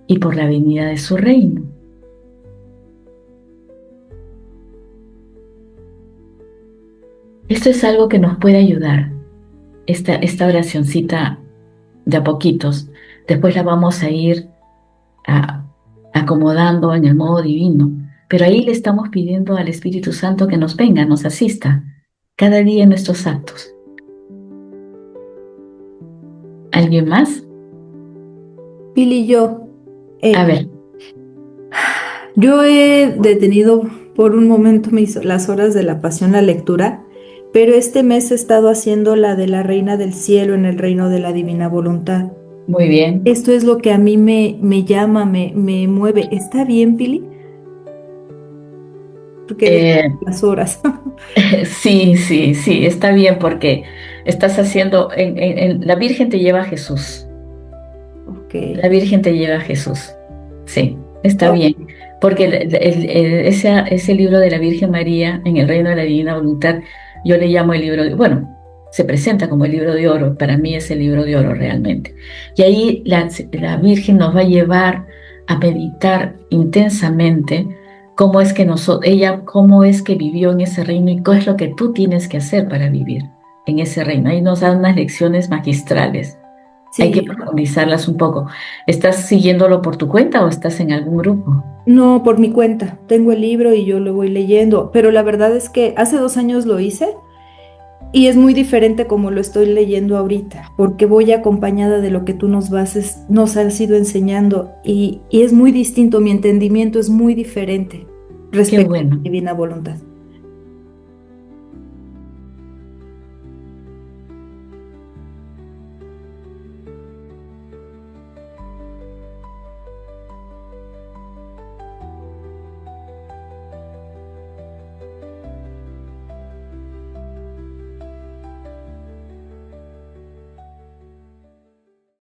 y por la venida de su reino. Esto es algo que nos puede ayudar, esta oracioncita de a poquitos. Después la vamos a ir a- acomodando en el modo divino, pero ahí le estamos pidiendo al Espíritu Santo que nos venga, nos asista cada día en nuestros actos. ¿Alguien más? Pili, yo, A ver, yo he detenido por un momento las horas de la pasión, la lectura, pero este mes he estado haciendo la de la Reina del Cielo en el reino de la divina voluntad. muy bien. Esto es lo que a mí me llama, me mueve. ¿Está bien, Pili? Porque Eh, las horas. sí, sí, sí, está bien porque estás haciendo, la Virgen te lleva a Jesús. Ok. La Virgen te lleva a Jesús. Sí, está Oh, bien. Porque ese libro de la Virgen María en el Reino de la Divina Voluntad, yo le llamo el libro bueno, se presenta como el libro de oro. Para mí es el libro de oro realmente. Y ahí la Virgen nos va a llevar a meditar intensamente cómo es que ella, cómo es que vivió en ese reino y qué es lo que tú tienes que hacer para vivir en ese reino. Ahí nos da unas lecciones magistrales. Hay que sí, profundizarlas un poco. ¿Estás siguiéndolo por tu cuenta o estás en algún grupo? no, por mi cuenta. Tengo el libro y yo lo voy leyendo, pero la verdad es que hace 2 años lo hice y es muy diferente como lo estoy leyendo ahorita, porque voy acompañada de lo que tú nos has ido enseñando y es muy distinto, mi entendimiento es muy diferente Qué respecto a la bueno, divina voluntad.